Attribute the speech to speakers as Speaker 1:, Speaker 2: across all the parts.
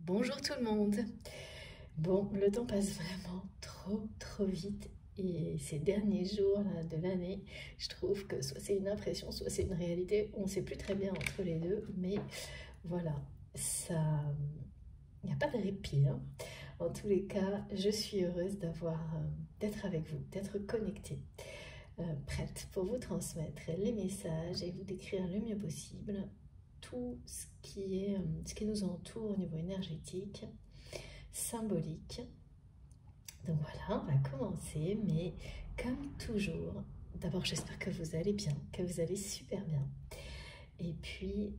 Speaker 1: Bonjour tout le monde. Bon, le temps passe vraiment trop vite et ces derniers jours là, de l'année, je trouve que soit c'est une impression, soit c'est une réalité. On ne sait plus très bien entre les deux, mais voilà, ça, il n'y a pas de répit, hein. En tous les cas, je suis heureuse d'être avec vous, d'être connectée, prête pour vous transmettre les messages et vous décrire le mieux possible tout ce qui nous entoure au niveau énergétique, symbolique. Donc voilà, on va commencer, mais comme toujours, d'abord j'espère que vous allez bien, que vous allez super bien. Et puis,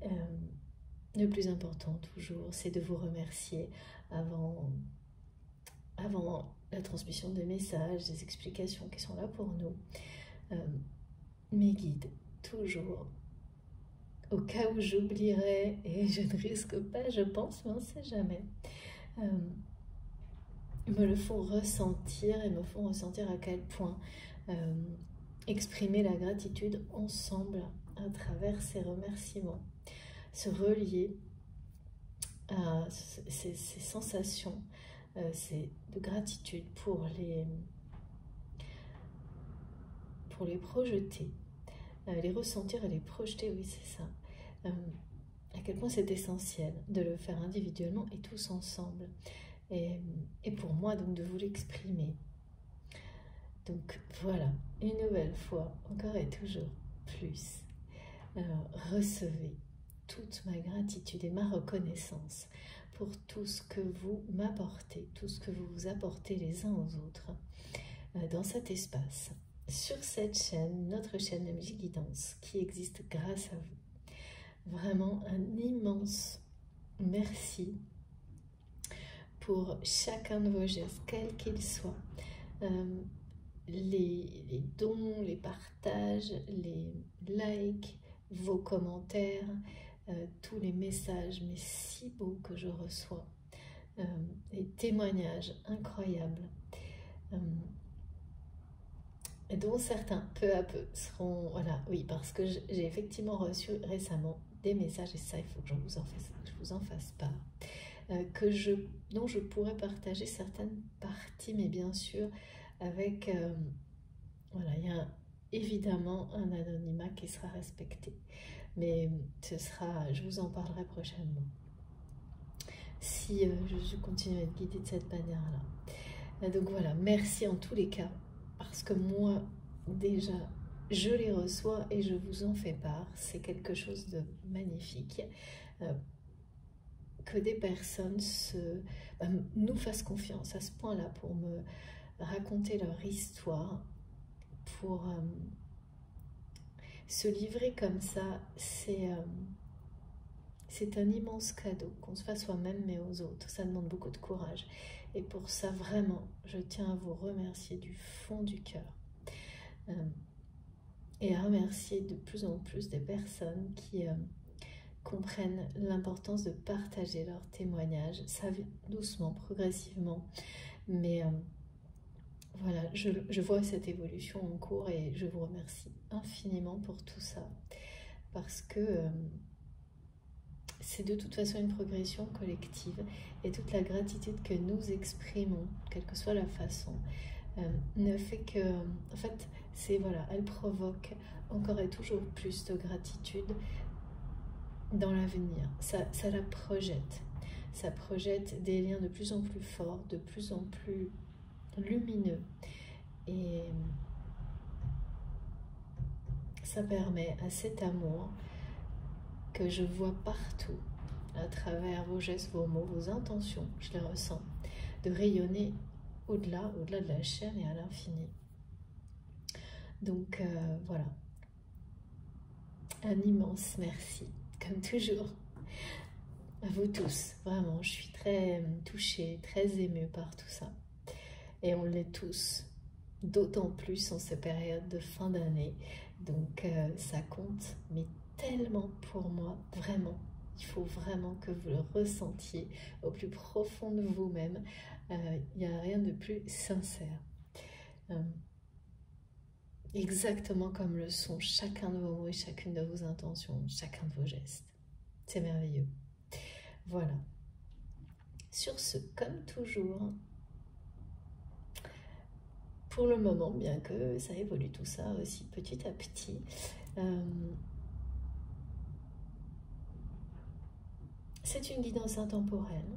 Speaker 1: le plus important toujours, c'est de vous remercier avant la transmission des messages, des explications qui sont là pour nous. Mes guides, toujours, au cas où j'oublierais, et je ne risque pas, je pense, mais on ne sait jamais, me le font ressentir et me font ressentir à quel point exprimer la gratitude ensemble à travers ces remerciements, se relier à ces sensations de gratitude pour les projeter, les ressentir et les projeter, oui c'est ça. À quel point c'est essentiel de le faire individuellement et tous ensemble. Et pour moi, donc, de vous l'exprimer. Donc voilà, une nouvelle fois, encore et toujours plus. Alors, recevez toute ma gratitude et ma reconnaissance pour tout ce que vous m'apportez, tout ce que vous vous apportez les uns aux autres dans cet espace, sur cette chaîne, notre chaîne MJ Guidance, qui existe grâce à vous. Vraiment un immense merci pour chacun de vos gestes, quels qu'ils soient. Les dons, les partages, les likes, vos commentaires, tous les messages, mais si beaux que je reçois, les témoignages incroyables, dont certains, peu à peu, seront... Voilà, oui, parce que j'ai effectivement reçu récemment des messages, et ça, il faut que je vous en fasse part, dont je pourrais partager certaines parties, mais bien sûr, avec... voilà, il y a évidemment un anonymat qui sera respecté, mais je vous en parlerai prochainement, si je continue à être guidée de cette manière-là. Donc voilà, merci en tous les cas, parce que moi, déjà, je les reçois et je vous en fais part. C'est quelque chose de magnifique. Que des personnes nous fassent confiance à ce point-là pour me raconter leur histoire, pour se livrer comme ça, c'est un immense cadeau, qu'on se fasse soi-même mais aux autres. Ça demande beaucoup de courage. Et pour ça, vraiment, je tiens à vous remercier du fond du cœur. Et à remercier de plus en plus des personnes qui comprennent l'importance de partager leurs témoignages. Ça vient doucement, progressivement, mais voilà, je vois cette évolution en cours et je vous remercie infiniment pour tout ça, parce que c'est de toute façon une progression collective, et toute la gratitude que nous exprimons, quelle que soit la façon, ne fait que, en fait, voilà, elle provoque encore et toujours plus de gratitude dans l'avenir. Ça la projette. Ça projette des liens de plus en plus forts, de plus en plus lumineux. Et ça permet à cet amour que je vois partout, à travers vos gestes, vos mots, vos intentions, je les ressens, de rayonner au-delà de la chaîne et à l'infini. Donc voilà, un immense merci, comme toujours, à vous tous. Vraiment, je suis très touchée, très émue par tout ça. Et on l'est tous, d'autant plus en ces périodes de fin d'année. Donc ça compte, mais tellement pour moi, vraiment. Il faut vraiment que vous le ressentiez au plus profond de vous-même. Il n'y a rien de plus sincère. Exactement comme le sont chacun de vos mots et chacune de vos intentions, chacun de vos gestes. C'est merveilleux. Voilà. Sur ce, comme toujours, pour le moment, bien que ça évolue tout ça aussi petit à petit, c'est une guidance intemporelle.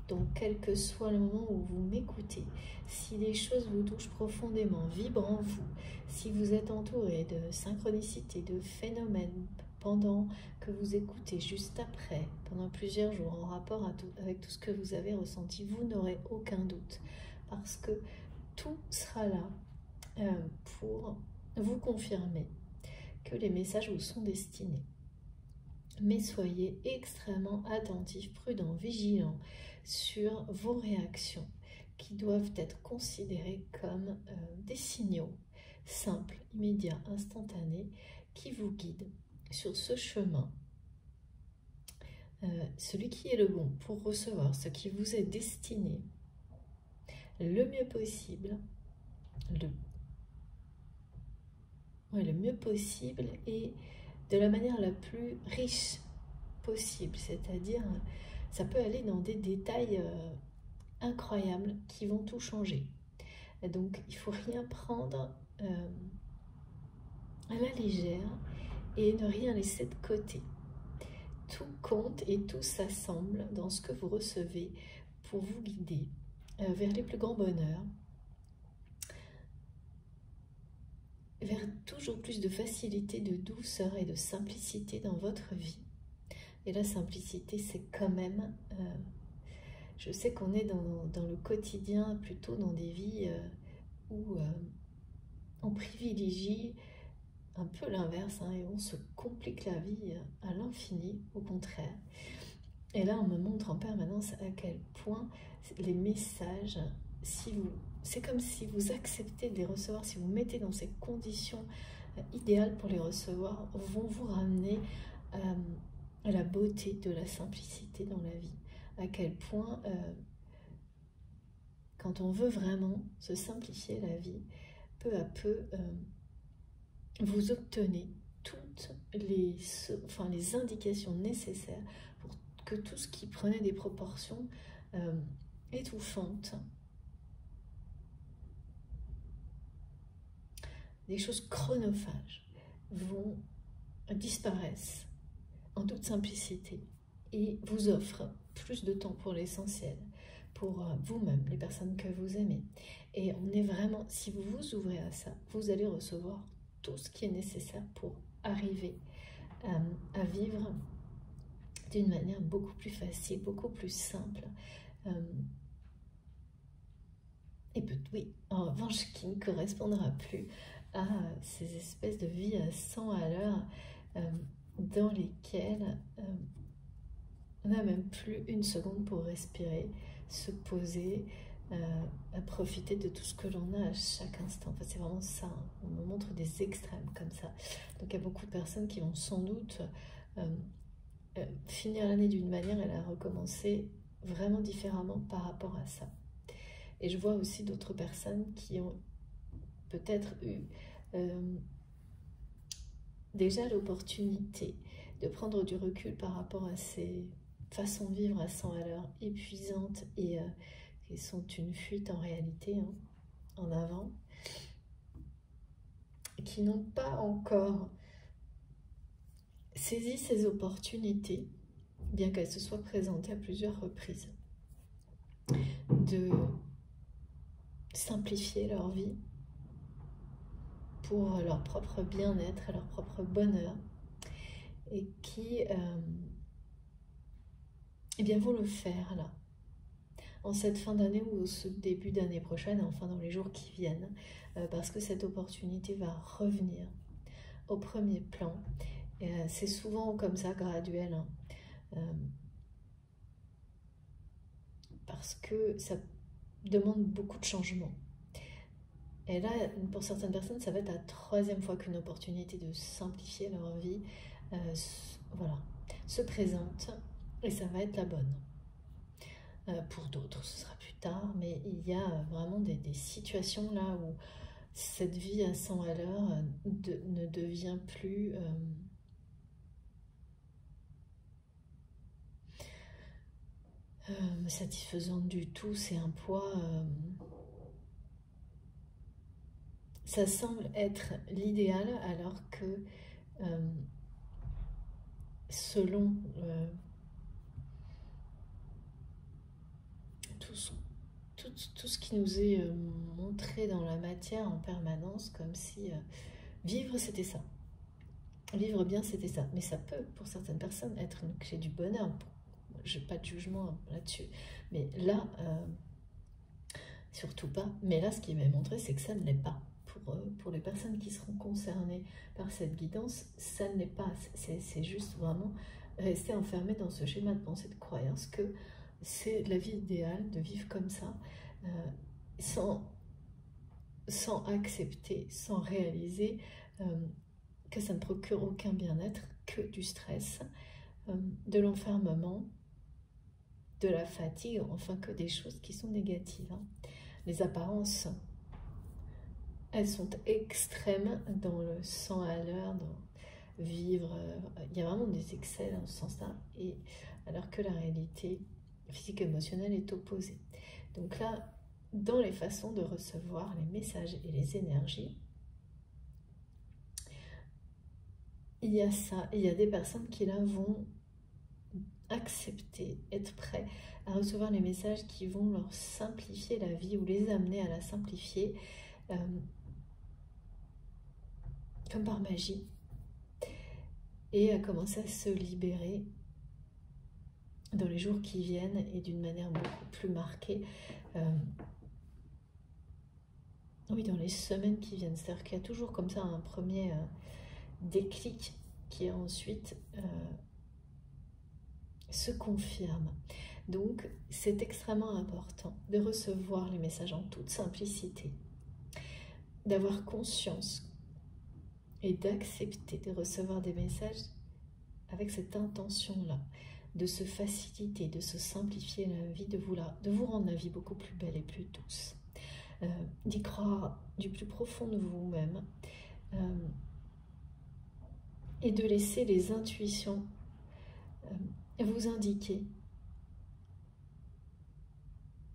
Speaker 1: Donc, quel que soit le moment où vous m'écoutez, si les choses vous touchent profondément, vibrent en vous, si vous êtes entouré de synchronicités, de phénomènes pendant que vous écoutez, juste après, pendant plusieurs jours, en rapport avec tout ce que vous avez ressenti, vous n'aurez aucun doute, parce que tout sera là pour vous confirmer que les messages vous sont destinés. Mais soyez extrêmement attentifs, prudents, vigilants sur vos réactions qui doivent être considérées comme des signaux simples, immédiats, instantanés qui vous guident sur ce chemin. Celui qui est le bon pour recevoir ce qui vous est destiné le mieux possible, le mieux possible et de la manière la plus riche possible, c'est-à-dire ça peut aller dans des détails incroyables qui vont tout changer. Et donc il ne faut rien prendre à la légère et ne rien laisser de côté. Tout compte et tout s'assemble dans ce que vous recevez pour vous guider vers les plus grands bonheurs, vers toujours plus de facilité, de douceur et de simplicité dans votre vie. Et la simplicité, c'est quand même... je sais qu'on est dans le quotidien, plutôt dans des vies où on privilégie un peu l'inverse, hein, et on se complique la vie à l'infini, au contraire. Et là, on me montre en permanence à quel point les messages, c'est comme si vous acceptez de les recevoir, si vous mettez dans ces conditions idéales pour les recevoir, vont vous ramener à la beauté de la simplicité dans la vie. À quel point, quand on veut vraiment se simplifier la vie, peu à peu, vous obtenez toutes les indications nécessaires pour que tout ce qui prenait des proportions étouffantes, des choses chronophages, vont disparaître en toute simplicité et vous offrent plus de temps pour l'essentiel, pour vous-même, les personnes que vous aimez. Et on est vraiment, si vous vous ouvrez à ça, vous allez recevoir tout ce qui est nécessaire pour arriver à vivre d'une manière beaucoup plus facile, beaucoup plus simple. Et oui, en revanche, qui ne correspondra plus à ces espèces de vie à 100 à l'heure dans lesquelles on n'a même plus une seconde pour respirer, se poser, à profiter de tout ce que l'on a à chaque instant. Enfin, c'est vraiment ça, hein. On me montre des extrêmes comme ça. Donc il y a beaucoup de personnes qui vont sans doute finir l'année d'une manière et la recommencer vraiment différemment par rapport à ça. Et je vois aussi d'autres personnes qui ont peut-être eu déjà l'opportunité de prendre du recul par rapport à ces façons de vivre à 100 à l'heure épuisantes et qui sont une fuite en réalité, hein, en avant, qui n'ont pas encore saisi ces opportunités, bien qu'elles se soient présentées à plusieurs reprises, de simplifier leur vie pour leur propre bien-être et leur propre bonheur, et qui eh bien, vont le faire là, en cette fin d'année ou au début d'année prochaine, enfin dans les jours qui viennent, parce que cette opportunité va revenir au premier plan. C'est souvent comme ça, graduel, hein, parce que ça demande beaucoup de changements. Et là, pour certaines personnes, ça va être la troisième fois qu'une opportunité de simplifier leur vie se présente, et ça va être la bonne. Pour d'autres, ce sera plus tard, mais il y a vraiment des situations là où cette vie à 100 à l'heure ne devient plus satisfaisante du tout, c'est un poids... ça semble être l'idéal alors que selon tout ce qui nous est montré dans la matière en permanence, comme si vivre c'était ça. Vivre bien c'était ça. Mais ça peut pour certaines personnes être une clé du bonheur. Je n'ai pas de jugement là-dessus. Mais là, surtout pas. Mais là, ce qui m'est montré, c'est que ça ne l'est pas. Pour les personnes qui seront concernées par cette guidance, ça ne l'est pas. C'est juste vraiment rester enfermé dans ce schéma de pensée, de croyance que c'est la vie idéale de vivre comme ça, sans accepter, sans réaliser que ça ne procure aucun bien-être, que du stress, de l'enfermement, de la fatigue, enfin que des choses qui sont négatives. Les apparences, elles sont extrêmes dans le 100 à l'heure, dans vivre. Il y a vraiment des excès dans ce sens-là, et alors que la réalité physique et émotionnelle est opposée. Donc là, dans les façons de recevoir les messages et les énergies, il y a ça. Il y a des personnes qui là vont accepter, être prêts à recevoir les messages qui vont leur simplifier la vie ou les amener à la simplifier comme par magie, et à commencer à se libérer dans les jours qui viennent et d'une manière beaucoup plus marquée. Oui, dans les semaines qui viennent. C'est-à-dire qu'il y a toujours comme ça un premier déclic qui ensuite se confirme. Donc, c'est extrêmement important de recevoir les messages en toute simplicité, d'avoir conscience et d'accepter de recevoir des messages avec cette intention-là, de se faciliter, de se simplifier la vie, de vous rendre la vie beaucoup plus belle et plus douce. D'y croire du plus profond de vous-même et de laisser les intuitions vous indiquer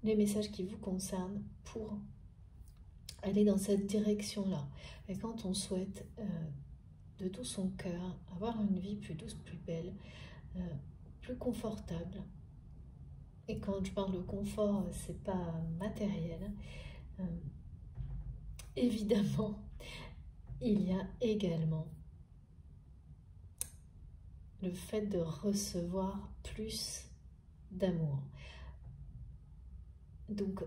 Speaker 1: les messages qui vous concernent pour aller dans cette direction-là. Et quand on souhaite de tout son cœur avoir une vie plus douce, plus belle, plus confortable, et quand je parle de confort, c'est pas matériel, évidemment, il y a également le fait de recevoir plus d'amour. Donc,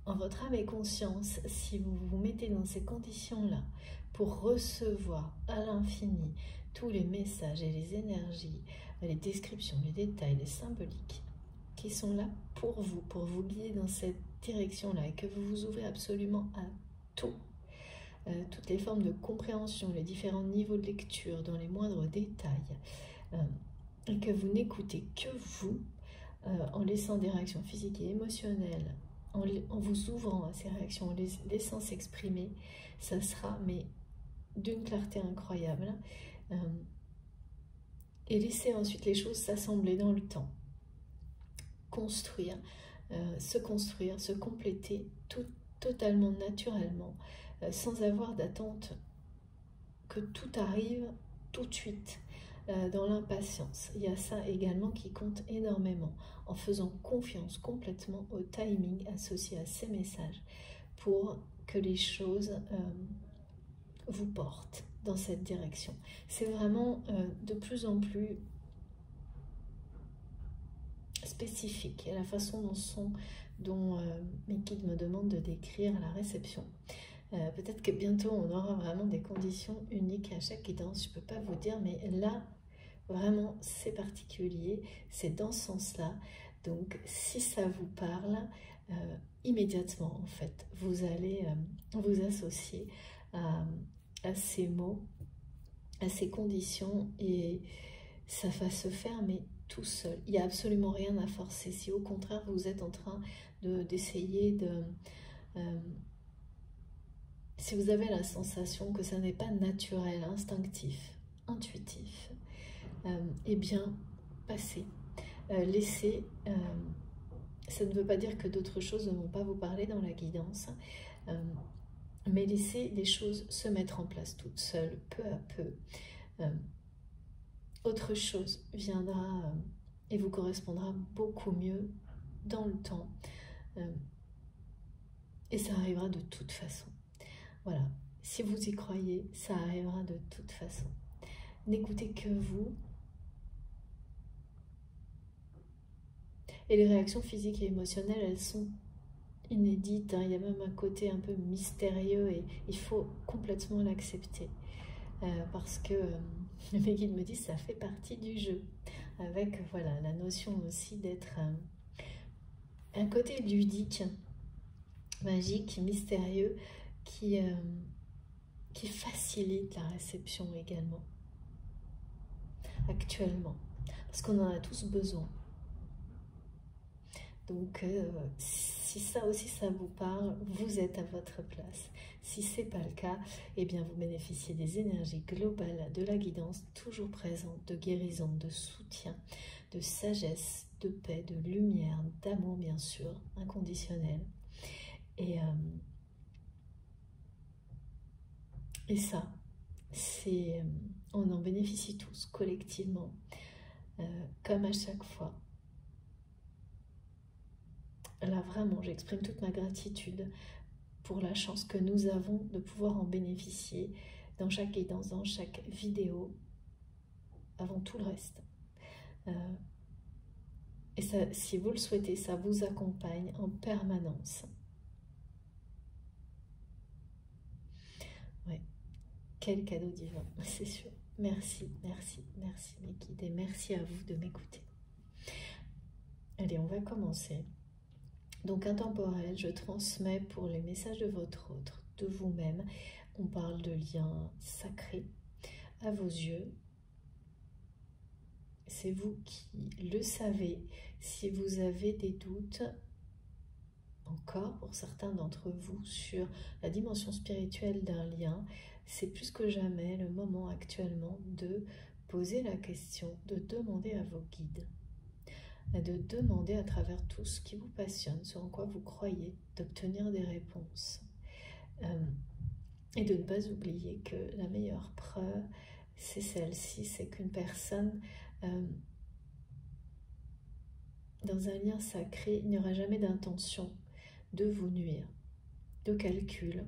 Speaker 1: en votre âme et conscience, si vous vous mettez dans ces conditions-là pour recevoir à l'infini tous les messages et les énergies, les descriptions, les détails, les symboliques qui sont là pour vous guider dans cette direction-là, et que vous vous ouvrez absolument à tout, toutes les formes de compréhension, les différents niveaux de lecture dans les moindres détails, et que vous n'écoutez que vous, en laissant des réactions physiques et émotionnelles, en vous ouvrant à ces réactions, en les laissant s'exprimer, ça sera mais d'une clarté incroyable, et laissez ensuite les choses s'assembler dans le temps, construire, se compléter totalement naturellement, sans avoir d'attente que tout arrive tout de suite, dans l'impatience. Il y a ça également qui compte énormément, en faisant confiance complètement au timing associé à ces messages pour que les choses vous portent dans cette direction. C'est vraiment de plus en plus spécifique, et la façon dont mes guides me demandent de décrire la réception. Peut-être que bientôt on aura vraiment des conditions uniques à chaque guidance, je ne peux pas vous dire, mais là vraiment c'est particulier, c'est dans ce sens-là. Donc si ça vous parle, immédiatement en fait vous allez vous associer à ces mots, à ces conditions, et ça va se faire mais tout seul. Il n'y a absolument rien à forcer. Si au contraire vous êtes en train d'essayer si vous avez la sensation que ça n'est pas naturel, instinctif, intuitif, eh bien, passez. laissez, ça ne veut pas dire que d'autres choses ne vont pas vous parler dans la guidance, mais laissez les choses se mettre en place toutes seules, peu à peu. Autre chose viendra et vous correspondra beaucoup mieux dans le temps. Et ça arrivera de toute façon. Voilà, si vous y croyez, ça arrivera de toute façon. N'écoutez que vous. Et les réactions physiques et émotionnelles, elles sont inédites. Il y a même un côté un peu mystérieux et il faut complètement l'accepter. Parce que mes guides me disent que ça fait partie du jeu. Avec voilà, la notion aussi d'être un côté ludique, magique, mystérieux, qui facilite la réception également, actuellement, parce qu'on en a tous besoin. Donc, si ça aussi, ça vous parle, vous êtes à votre place. Si ce n'est pas le cas, eh bien, vous bénéficiez des énergies globales de la guidance, toujours présente, de guérison, de soutien, de sagesse, de paix, de lumière, d'amour, bien sûr, inconditionnel. Et ça, on en bénéficie tous, collectivement, comme à chaque fois. Là, vraiment, j'exprime toute ma gratitude pour la chance que nous avons de pouvoir en bénéficier dans chaque guidance, dans chaque vidéo, avant tout le reste. Et ça, si vous le souhaitez, ça vous accompagne en permanence. Ouais. Quel cadeau divin, c'est sûr. Merci, merci, merci mes guides et merci à vous de m'écouter. Allez, on va commencer. Donc intemporel, je transmets pour les messages de votre autre, de vous-même. On parle de liens sacrés à vos yeux. C'est vous qui le savez. Si vous avez des doutes, encore pour certains d'entre vous, sur la dimension spirituelle d'un lien, c'est plus que jamais le moment actuellement de poser la question, de demander à vos guides, de demander à travers tout ce qui vous passionne, ce en quoi vous croyez, d'obtenir des réponses. Et de ne pas oublier que la meilleure preuve, c'est celle-ci, c'est qu'une personne, dans un lien sacré, il n'y aura jamais d'intention de vous nuire, de calcul.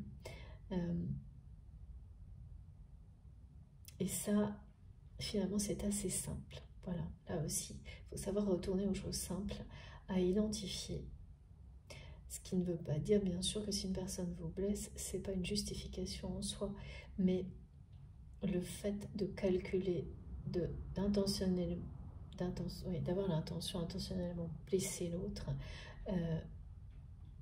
Speaker 1: Et ça, finalement, c'est assez simple. Voilà, là aussi, il faut savoir retourner aux choses simples, à identifier. Ce qui ne veut pas dire, bien sûr, que si une personne vous blesse, ce n'est pas une justification en soi, mais le fait de calculer, d'avoir l'intention intentionnellement blesser l'autre,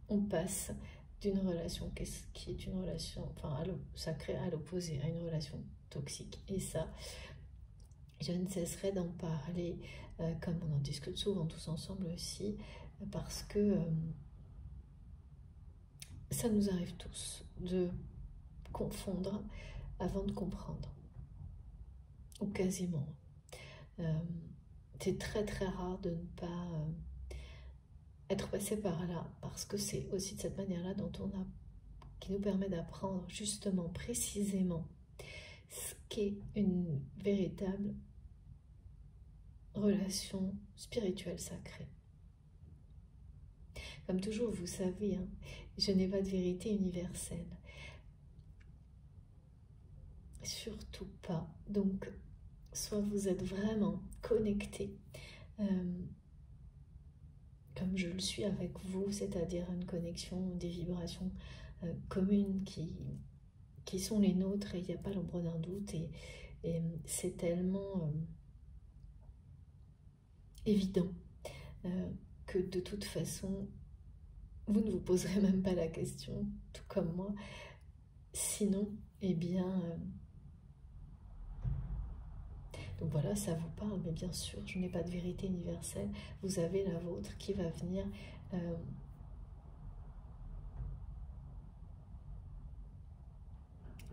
Speaker 1: on passe d'une relation qui est une relation, enfin, sacrée à l'opposé, à une relation toxique. Et ça, je ne cesserai d'en parler, comme on en discute souvent tous ensemble aussi, parce que ça nous arrive tous de confondre avant de comprendre, ou quasiment. C'est très très rare de ne pas être passé par là, parce que c'est aussi de cette manière-là qui nous permet d'apprendre justement, précisément, ce qu'est une véritable relation spirituelle sacrée. Comme toujours, vous savez, hein, je n'ai pas de vérité universelle. Surtout pas. Donc, soit vous êtes vraiment connecté, comme je le suis avec vous, c'est-à-dire une connexion, des vibrations communes qui sont les nôtres, et il n'y a pas l'ombre d'un doute, et c'est tellement évident que de toute façon, vous ne vous poserez même pas la question, tout comme moi. Sinon, eh bien... donc voilà, ça vous parle, mais bien sûr, je n'ai pas de vérité universelle. Vous avez la vôtre qui va venir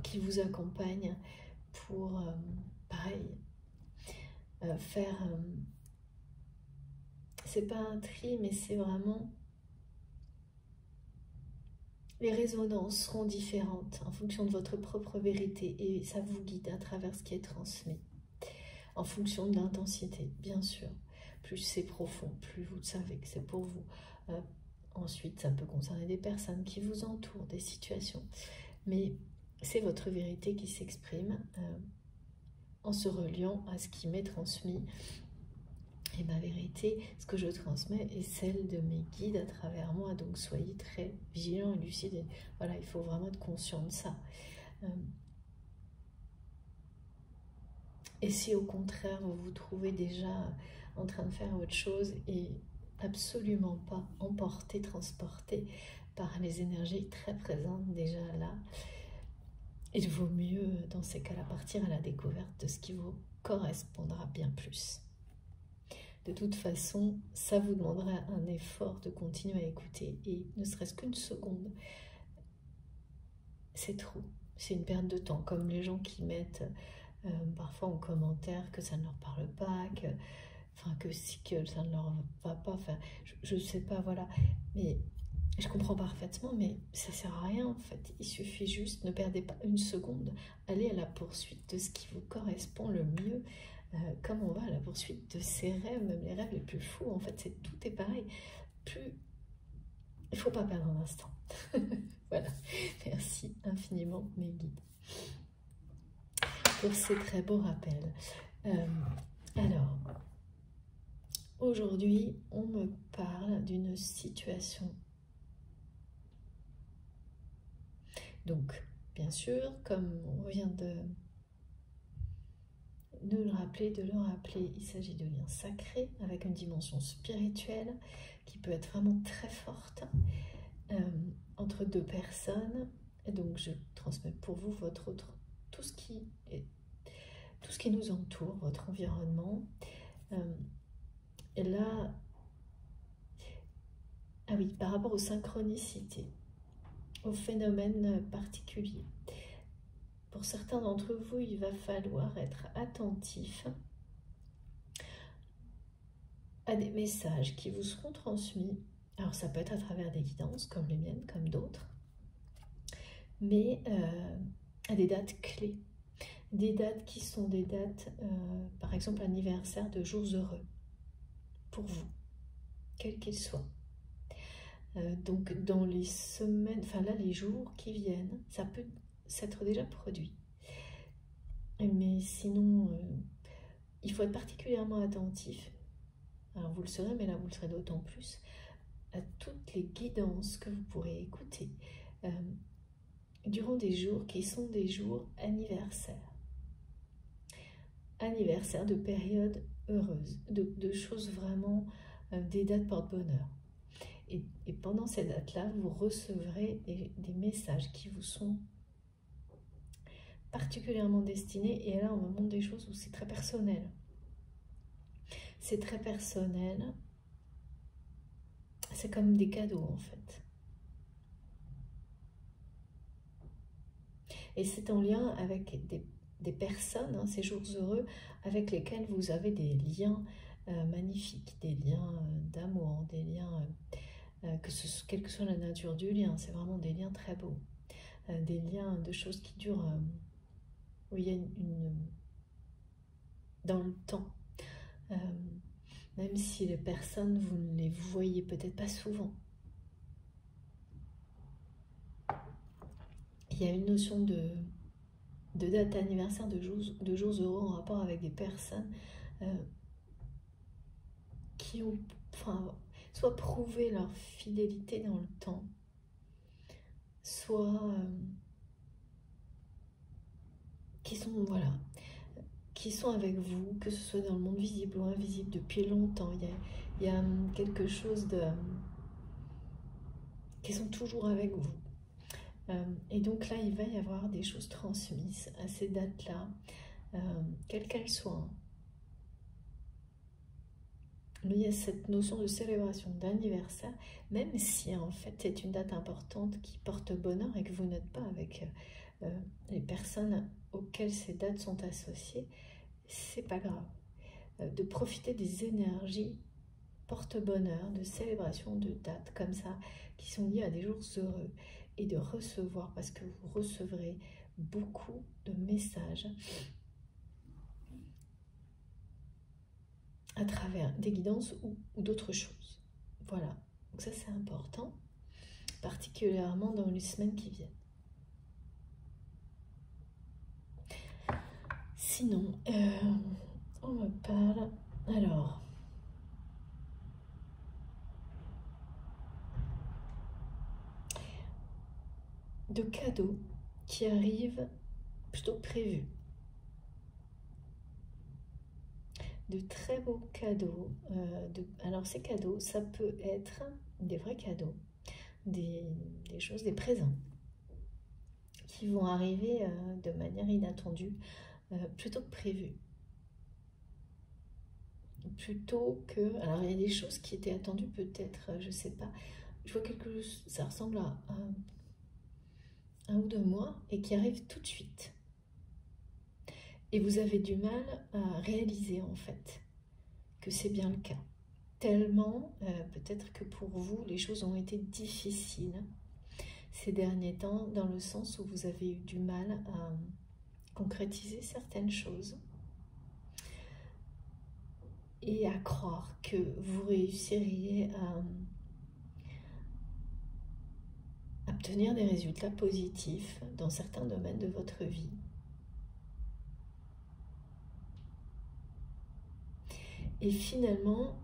Speaker 1: qui vous accompagne pour, pareil, faire c'est pas un tri, mais c'est vraiment... Les résonances seront différentes en fonction de votre propre vérité et ça vous guide à travers ce qui est transmis. En fonction de l'intensité, bien sûr. Plus c'est profond, plus vous savez que c'est pour vous. Ensuite, ça peut concerner des personnes qui vous entourent, des situations. Mais c'est votre vérité qui s'exprime en se reliant à ce qui m'est transmis. Et ma vérité, ce que je transmets, est celle de mes guides à travers moi. Donc soyez très vigilants et lucides. Et voilà, il faut vraiment être conscient de ça. Et si au contraire, vous vous trouvez déjà en train de faire autre chose et absolument pas emporté, transporté par les énergies très présentes déjà là, il vaut mieux dans ces cas-là partir à la découverte de ce qui vous correspondra bien plus. De toute façon, ça vous demandera un effort de continuer à écouter et ne serait-ce qu'une seconde, c'est trop. C'est une perte de temps, comme les gens qui mettent parfois en commentaire que ça ne leur parle pas, que ça ne leur va pas, enfin, je ne sais pas, voilà. Mais je comprends parfaitement, mais ça sert à rien en fait. Il suffit juste, ne perdez pas une seconde, allez à la poursuite de ce qui vous correspond le mieux. Comme on va à la poursuite de ses rêves, même les rêves les plus fous, en fait, tout est pareil. Il ne faut pas perdre un instant. Voilà, merci infiniment mes guides pour ces très beaux rappels. Alors, aujourd'hui, on me parle d'une situation. Donc, bien sûr, comme on vient de le rappeler, il s'agit de liens sacrés avec une dimension spirituelle qui peut être vraiment très forte entre deux personnes. Et donc je transmets pour vous tout ce qui nous entoure, votre environnement. Et là, ah oui, par rapport aux synchronicités, aux phénomènes particuliers. Pour certains d'entre vous, il va falloir être attentif à des messages qui vous seront transmis. Alors ça peut être à travers des guidances comme les miennes, comme d'autres, mais à des dates clés. Des dates qui sont des dates, par exemple, anniversaire de jours heureux, pour vous, quels qu'ils soient. Donc dans les semaines, enfin là les jours qui viennent, ça peut s'être déjà produit. Mais sinon, il faut être particulièrement attentif. Alors vous le serez, mais là vous le serez d'autant plus, à toutes les guidances que vous pourrez écouter durant des jours qui sont des jours anniversaires. Anniversaire de périodes heureuses, de choses vraiment, des dates porte-bonheur. Et pendant ces dates-là, vous recevrez des messages qui vous sont particulièrement destinés. Et là, on me montre des choses où c'est très personnel. C'est très personnel. C'est comme des cadeaux, en fait. Et c'est en lien avec des personnes, hein, ces jours heureux, avec lesquels vous avez des liens magnifiques, des liens d'amour, des liens... quelle que soit la nature du lien, c'est vraiment des liens très beaux, des liens de choses qui durent, où il y a dans le temps, même si les personnes, vous ne les voyez peut-être pas souvent. Il y a une notion de date anniversaire, de jours heureux en rapport avec des personnes qui ont, enfin, soit prouvé leur fidélité dans le temps, soit qui sont, voilà, qui sont avec vous, que ce soit dans le monde visible ou invisible depuis longtemps. Il y a quelque chose de... qui sont toujours avec vous. Et donc là, il va y avoir des choses transmises à ces dates-là, quelles qu'elles soient. Mais il y a cette notion de célébration, d'anniversaire, même si en fait c'est une date importante qui porte bonheur et que vous n'êtes pas avec les personnes auxquelles ces dates sont associées, c'est pas grave. De profiter des énergies porte-bonheur, de célébration, de dates comme ça, qui sont liées à des jours heureux, et de recevoir, parce que vous recevrez beaucoup de messages à travers des guidances ou d'autres choses. Voilà, donc ça c'est important, particulièrement dans les semaines qui viennent. Sinon, on me parle, alors, de cadeaux qui arrivent plutôt que prévus. De très beaux cadeaux. Alors ces cadeaux, ça peut être des vrais cadeaux, des choses, des présents qui vont arriver de manière inattendue, plutôt que prévu. Plutôt que... Alors il y a des choses qui étaient attendues peut-être, je sais pas. Je vois quelque chose, ça ressemble à un ou 2 mois et qui arrive tout de suite. Et vous avez du mal à réaliser en fait que c'est bien le cas. Tellement, peut-être que pour vous, les choses ont été difficiles ces derniers temps, dans le sens où vous avez eu du mal à concrétiser certaines choses et à croire que vous réussiriez à obtenir des résultats positifs dans certains domaines de votre vie. Et finalement,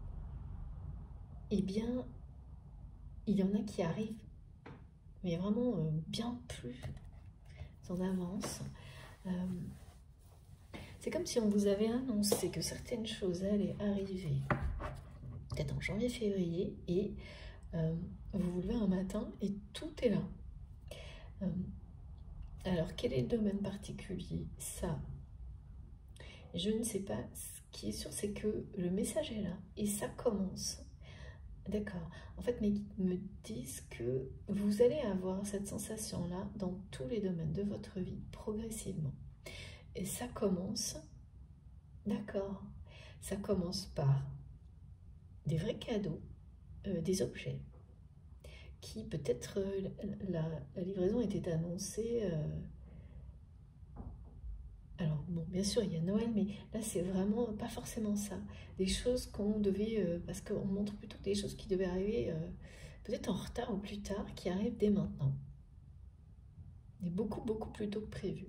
Speaker 1: eh bien, il y en a qui arrivent, mais vraiment bien plus en avance. C'est comme si on vous avait annoncé que certaines choses allaient arriver, peut-être en janvier-février, et vous vous levez un matin et tout est là. Alors, quel est le domaine particulier? Ça, je ne sais pas. Ce qui est sûr, c'est que le message est là et ça commence. D'accord. En fait, mes guides me disent que vous allez avoir cette sensation-là dans tous les domaines de votre vie, progressivement. Et ça commence, d'accord, ça commence par des vrais cadeaux, des objets, qui peut-être la livraison était annoncée... Alors, bon, bien sûr, il y a Noël, mais là, c'est vraiment pas forcément ça. Des choses qu'on devait... parce qu'on montre plutôt des choses qui devaient arriver peut-être en retard ou plus tard, qui arrivent dès maintenant. Et beaucoup, beaucoup plus tôt que prévu.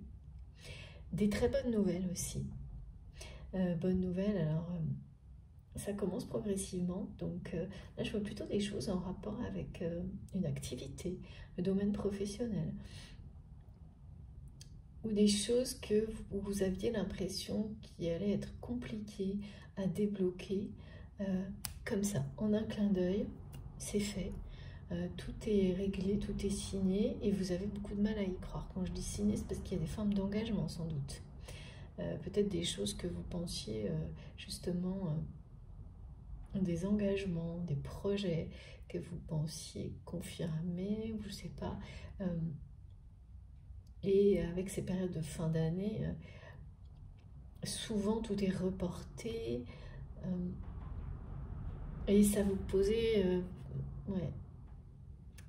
Speaker 1: Des très bonnes nouvelles aussi. Bonnes nouvelles, alors... ça commence progressivement, donc là, je vois plutôt des choses en rapport avec une activité, le domaine professionnel. Ou des choses que vous aviez l'impression qui allaient être compliquées à débloquer, comme ça, en un clin d'œil, c'est fait. Tout est réglé, tout est signé, et vous avez beaucoup de mal à y croire. Quand je dis signé, c'est parce qu'il y a des formes d'engagement, sans doute. Peut-être des choses que vous pensiez, justement, des engagements, des projets que vous pensiez confirmer, ou je sais pas... Et avec ces périodes de fin d'année, souvent tout est reporté et ça vous posait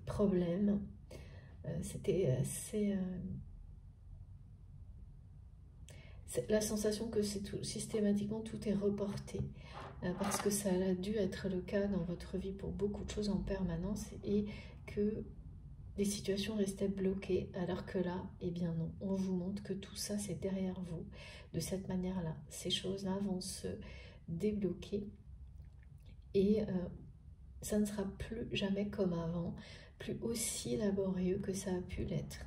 Speaker 1: problème. C'était assez... la sensation que c'est systématiquement tout est reporté parce que ça a dû être le cas dans votre vie pour beaucoup de choses en permanence et que des situations restaient bloquées, alors que là, eh bien non, on vous montre que tout ça, c'est derrière vous. De cette manière-là, ces choses-là vont se débloquer et ça ne sera plus jamais comme avant, plus aussi laborieux que ça a pu l'être.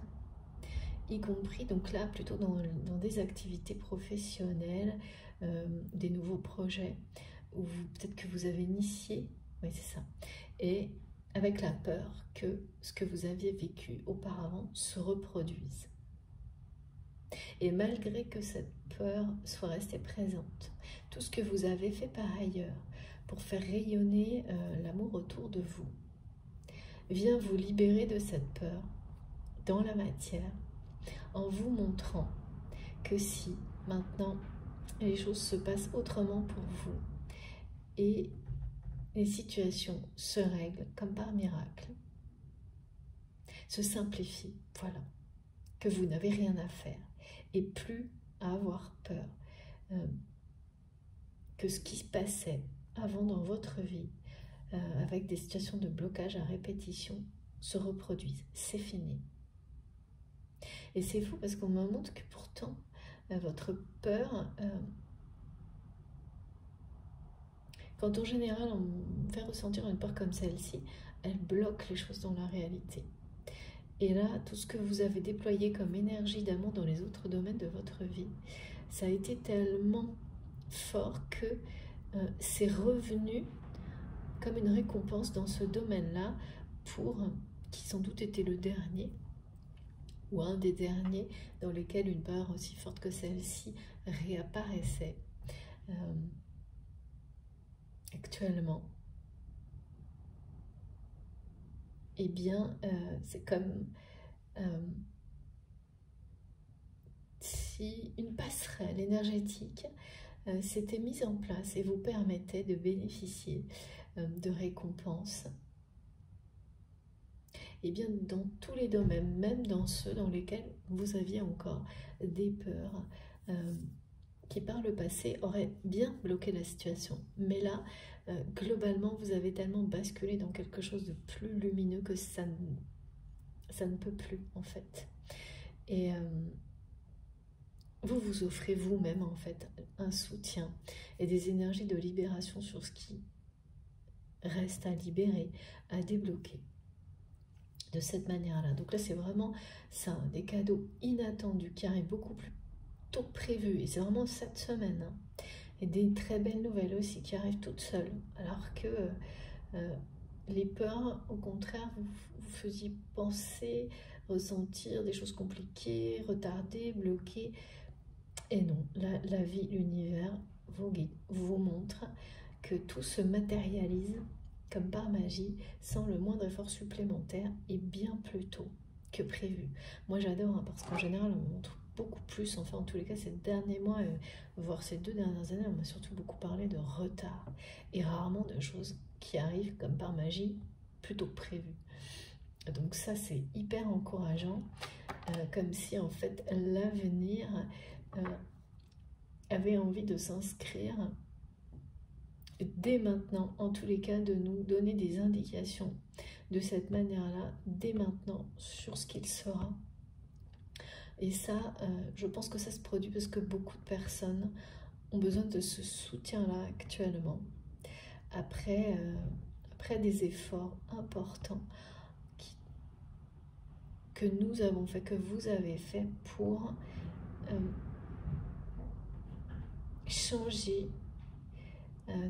Speaker 1: Y compris, donc là, plutôt dans des activités professionnelles, des nouveaux projets, ou peut-être que vous avez initié, oui c'est ça, et avec la peur que ce que vous aviez vécu auparavant se reproduise. Et malgré que cette peur soit restée présente, tout ce que vous avez fait par ailleurs pour faire rayonner l'amour autour de vous vient vous libérer de cette peur dans la matière en vous montrant que si maintenant les choses se passent autrement pour vous et les situations se règlent comme par miracle, se simplifient, voilà, que vous n'avez rien à faire et plus à avoir peur que ce qui se passait avant dans votre vie avec des situations de blocage à répétition se reproduisent. C'est fini. Et c'est fou parce qu'on me montre que pourtant votre peur, quand en général on fait ressentir une peur comme celle-ci, elle bloque les choses dans la réalité. Et là, tout ce que vous avez déployé comme énergie d'amour dans les autres domaines de votre vie, ça a été tellement fort que c'est revenu comme une récompense dans ce domaine-là pour, qui sans doute était le dernier, ou un des derniers dans lesquels une peur aussi forte que celle-ci réapparaissait actuellement. Eh bien, c'est comme si une passerelle énergétique s'était mise en place et vous permettait de bénéficier de récompenses. Et bien dans tous les domaines, même dans ceux dans lesquels vous aviez encore des peurs qui par le passé auraient bien bloqué la situation. Mais là, globalement, vous avez tellement basculé dans quelque chose de plus lumineux que ça ne peut plus en fait. Et vous vous offrez vous-même en fait un soutien et des énergies de libération sur ce qui reste à libérer, à débloquer de cette manière-là. Donc là, c'est vraiment ça, des cadeaux inattendus qui arrivent beaucoup plus tôt que prévu. Et c'est vraiment cette semaine. Hein. Et des très belles nouvelles aussi qui arrivent toutes seules. Alors que les peurs, au contraire, vous faisiez penser, ressentir des choses compliquées, retardées, bloquées. Et non, la vie, l'univers vous montre que tout se matérialise comme par magie, sans le moindre effort supplémentaire et bien plus tôt que prévu. Moi j'adore, hein, parce qu'en général on me montre beaucoup plus, enfin en tous les cas ces derniers mois, voire ces 2 dernières années, on m'a surtout beaucoup parlé de retard et rarement de choses qui arrivent comme par magie plutôt que prévu. Donc ça c'est hyper encourageant, comme si en fait l'avenir avait envie de s'inscrire dès maintenant, en tous les cas, de nous donner des indications de cette manière-là, dès maintenant, sur ce qu'il sera. Et ça, je pense que ça se produit parce que beaucoup de personnes ont besoin de ce soutien-là actuellement. Après des efforts importants que nous avons fait, que vous avez fait pour changer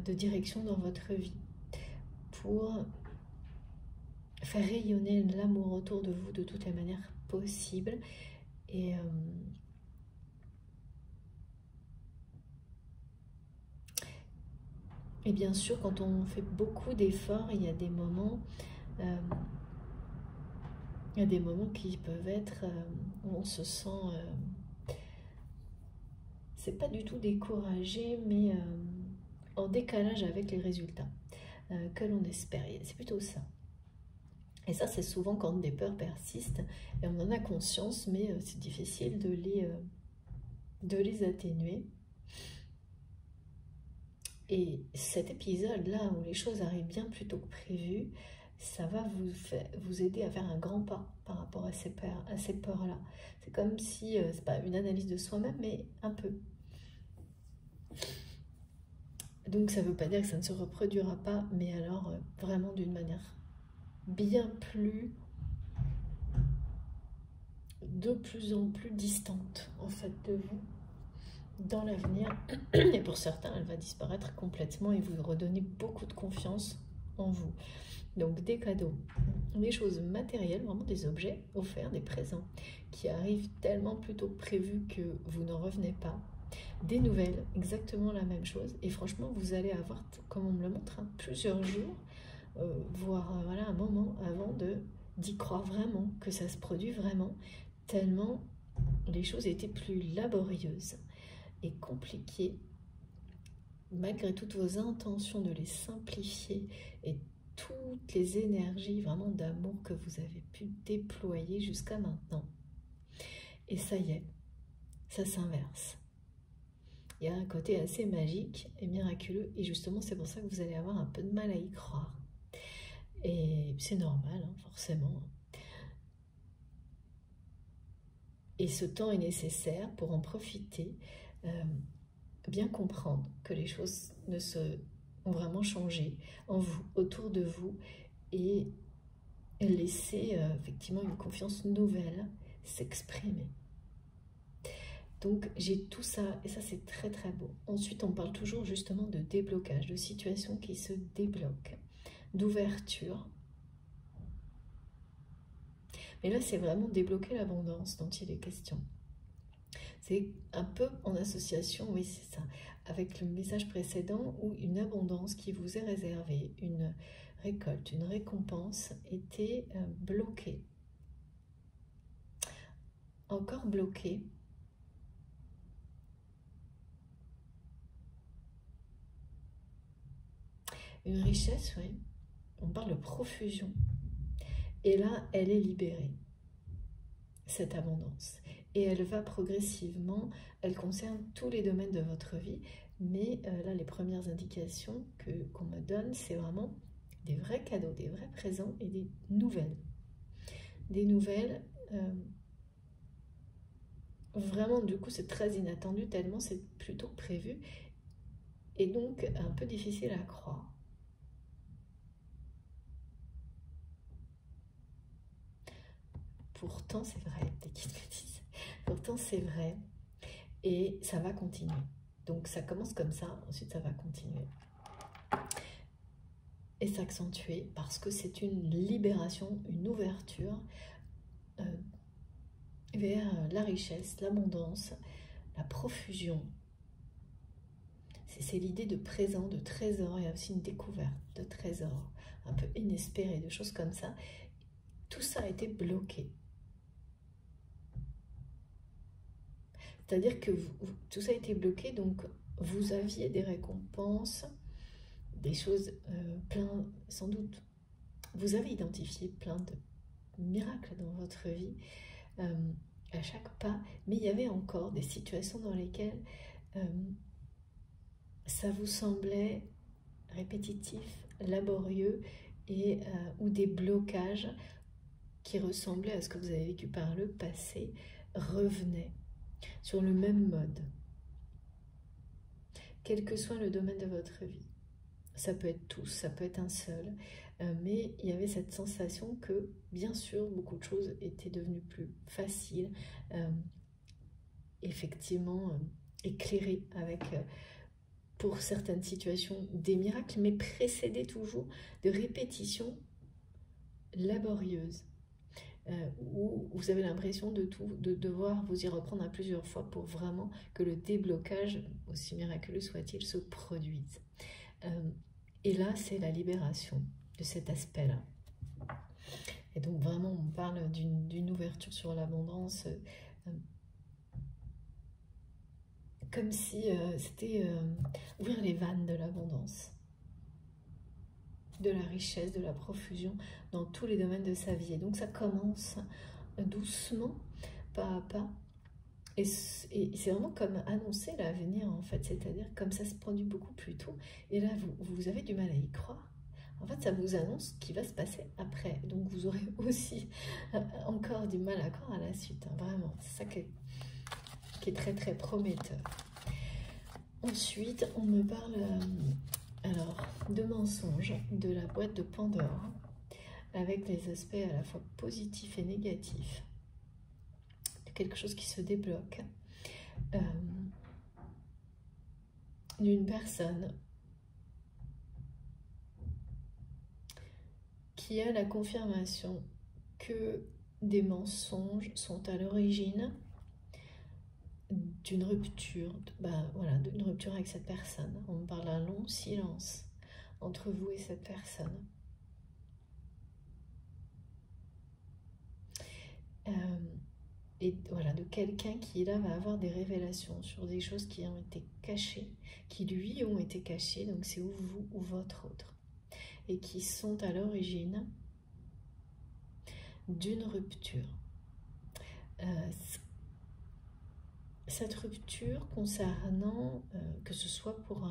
Speaker 1: de direction dans votre vie, pour faire rayonner l'amour autour de vous de toutes les manières possibles. Et bien sûr, quand on fait beaucoup d'efforts, il y a des moments qui peuvent être où on se sent c'est pas du tout découragé, mais en décalage avec les résultats que l'on espère. C'est plutôt ça. Et ça, c'est souvent quand des peurs persistent et on en a conscience, mais c'est difficile de les atténuer. Et cet épisode-là, où les choses arrivent bien plus tôt que prévu, ça va vous aider à faire un grand pas par rapport à ces peurs-là. C'est comme si, c'est pas une analyse de soi-même, mais un peu. Donc ça ne veut pas dire que ça ne se reproduira pas, mais alors vraiment d'une manière bien plus, de plus en plus distante en fait de vous dans l'avenir. Et pour certains, elle va disparaître complètement et vous redonner beaucoup de confiance en vous. Donc des cadeaux, des choses matérielles, vraiment des objets offerts, des présents qui arrivent tellement plus tôt que prévu que vous n'en revenez pas. Des nouvelles, exactement la même chose. Et franchement, vous allez avoir, comme on me le montre, hein, plusieurs jours, voire voilà, un moment avant d'y croire vraiment, que ça se produit vraiment, tellement les choses étaient plus laborieuses et compliquées malgré toutes vos intentions de les simplifier et toutes les énergies vraiment d'amour que vous avez pu déployer jusqu'à maintenant. Et ça y est, ça s'inverse. Il y a un côté assez magique et miraculeux, et justement c'est pour ça que vous allez avoir un peu de mal à y croire. Et c'est normal, hein, forcément. Et ce temps est nécessaire pour en profiter, bien comprendre que les choses ont vraiment changé en vous, autour de vous, et laisser effectivement une confiance nouvelle s'exprimer. Donc j'ai tout ça, et ça c'est très très beau. Ensuite on parle toujours justement de déblocage, de situations qui se débloquent, d'ouverture. Mais là c'est vraiment débloquer l'abondance dont il est question. C'est un peu en association, oui c'est ça, avec le message précédent où une abondance qui vous est réservée, une récolte, une récompense était bloquée. Encore bloquée. Une richesse, oui, on parle de profusion. Et là, elle est libérée, cette abondance. Et elle va progressivement, elle concerne tous les domaines de votre vie. Mais là, les premières indications qu'on me donne, c'est vraiment des vrais cadeaux, des vrais présents et des nouvelles. Des nouvelles, vraiment, du coup, c'est très inattendu, tellement c'est plutôt prévu. Et donc, un peu difficile à croire. Pourtant, c'est vrai, des guides me disent. Pourtant, c'est vrai. Et ça va continuer. Donc, ça commence comme ça, ensuite, ça va continuer. Et s'accentuer parce que c'est une libération, une ouverture vers la richesse, l'abondance, la profusion. C'est l'idée de présent, de trésor, et aussi une découverte de trésors un peu inespérés, de choses comme ça. Tout ça a été bloqué. C'est-à-dire que tout ça a été bloqué, donc vous aviez des récompenses, des choses plein, sans doute. Vous avez identifié plein de miracles dans votre vie à chaque pas, mais il y avait encore des situations dans lesquelles ça vous semblait répétitif, laborieux, et ou des blocages qui ressemblaient à ce que vous avez vécu par le passé revenaient sur le même mode, quel que soit le domaine de votre vie. Ça peut être tous, ça peut être un seul, mais il y avait cette sensation que, bien sûr, beaucoup de choses étaient devenues plus faciles, effectivement éclairées avec, pour certaines situations, des miracles, mais précédés toujours de répétitions laborieuses, où vous avez l'impression de devoir vous y reprendre à plusieurs fois pour vraiment que le déblocage, aussi miraculeux soit-il, se produise. Et là, c'est la libération de cet aspect-là. Et donc vraiment, on parle d'une ouverture sur l'abondance, comme si c'était ouvrir les vannes de l'abondance, de la richesse, de la profusion dans tous les domaines de sa vie. Et donc ça commence doucement, pas à pas. Et c'est vraiment comme annoncer l'avenir, en fait, c'est-à-dire comme ça se produit beaucoup plus tôt. Et là, vous avez du mal à y croire. En fait, ça vous annonce ce qui va se passer après. Donc, vous aurez aussi encore du mal à croire à la suite. Hein, vraiment, c'est ça qui est très, très prometteur. Ensuite, on me parle alors de mensonges, de la boîte de Pandore, avec les aspects à la fois positifs et négatifs. Quelque chose qui se débloque, d'une personne qui a la confirmation que des mensonges sont à l'origine d'une rupture, voilà, d'une rupture avec cette personne. On me parle d'un long silence entre vous et cette personne. et voilà, de quelqu'un qui là va avoir des révélations sur des choses qui ont été cachées, qui lui ont été cachées, donc c'est ou vous ou votre autre, et qui sont à l'origine d'une rupture. Cette rupture concernant, que ce soit pour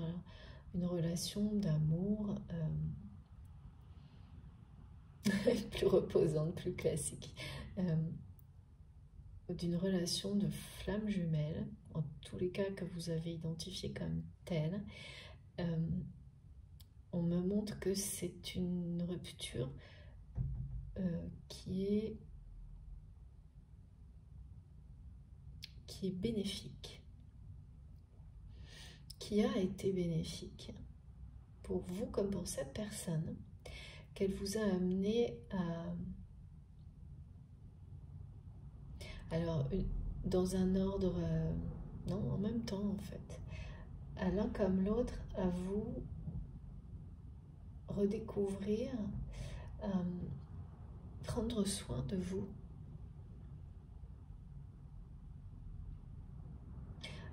Speaker 1: une relation d'amour plus reposante, plus classique, d'une relation de flamme jumelle, en tous les cas que vous avez identifié comme telle, on me montre que c'est une rupture qui est bénéfique, qui a été bénéfique pour vous comme pour cette personne, qu'elle vous a amené à... Alors, dans un ordre... non, en même temps, en fait. À l'un comme l'autre, à vous redécouvrir, prendre soin de vous,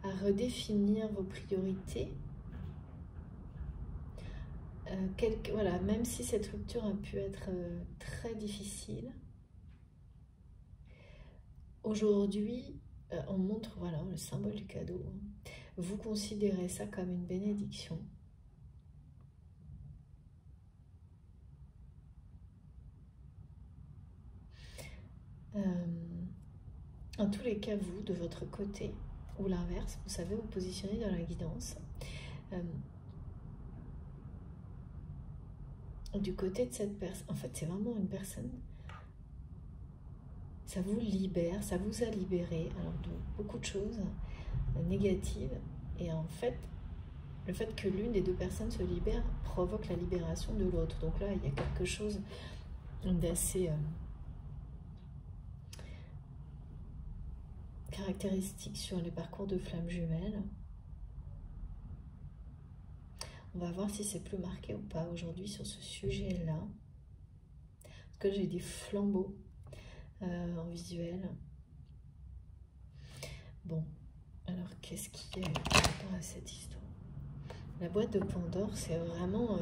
Speaker 1: à redéfinir vos priorités. Voilà, même si cette rupture a pu être très difficile, aujourd'hui, on montre, voilà, le symbole du cadeau. Vous considérez ça comme une bénédiction. En tous les cas, vous, de votre côté, ou l'inverse, vous savez vous positionner dans la guidance. Du côté de cette personne, en fait, c'est vraiment une personne, ça vous libère, ça vous a libéré alors de beaucoup de choses négatives. Et en fait, le fait que l'une des deux personnes se libère provoque la libération de l'autre. Donc là, il y a quelque chose d'assez caractéristique sur les parcours de flammes jumelles. On va voir si c'est plus marqué ou pas aujourd'hui sur ce sujet-là. Parce que j'ai des flambeaux en visuel. Bon, alors qu'est-ce qu'il y a par rapport à cette histoire? La boîte de Pandore, c'est vraiment...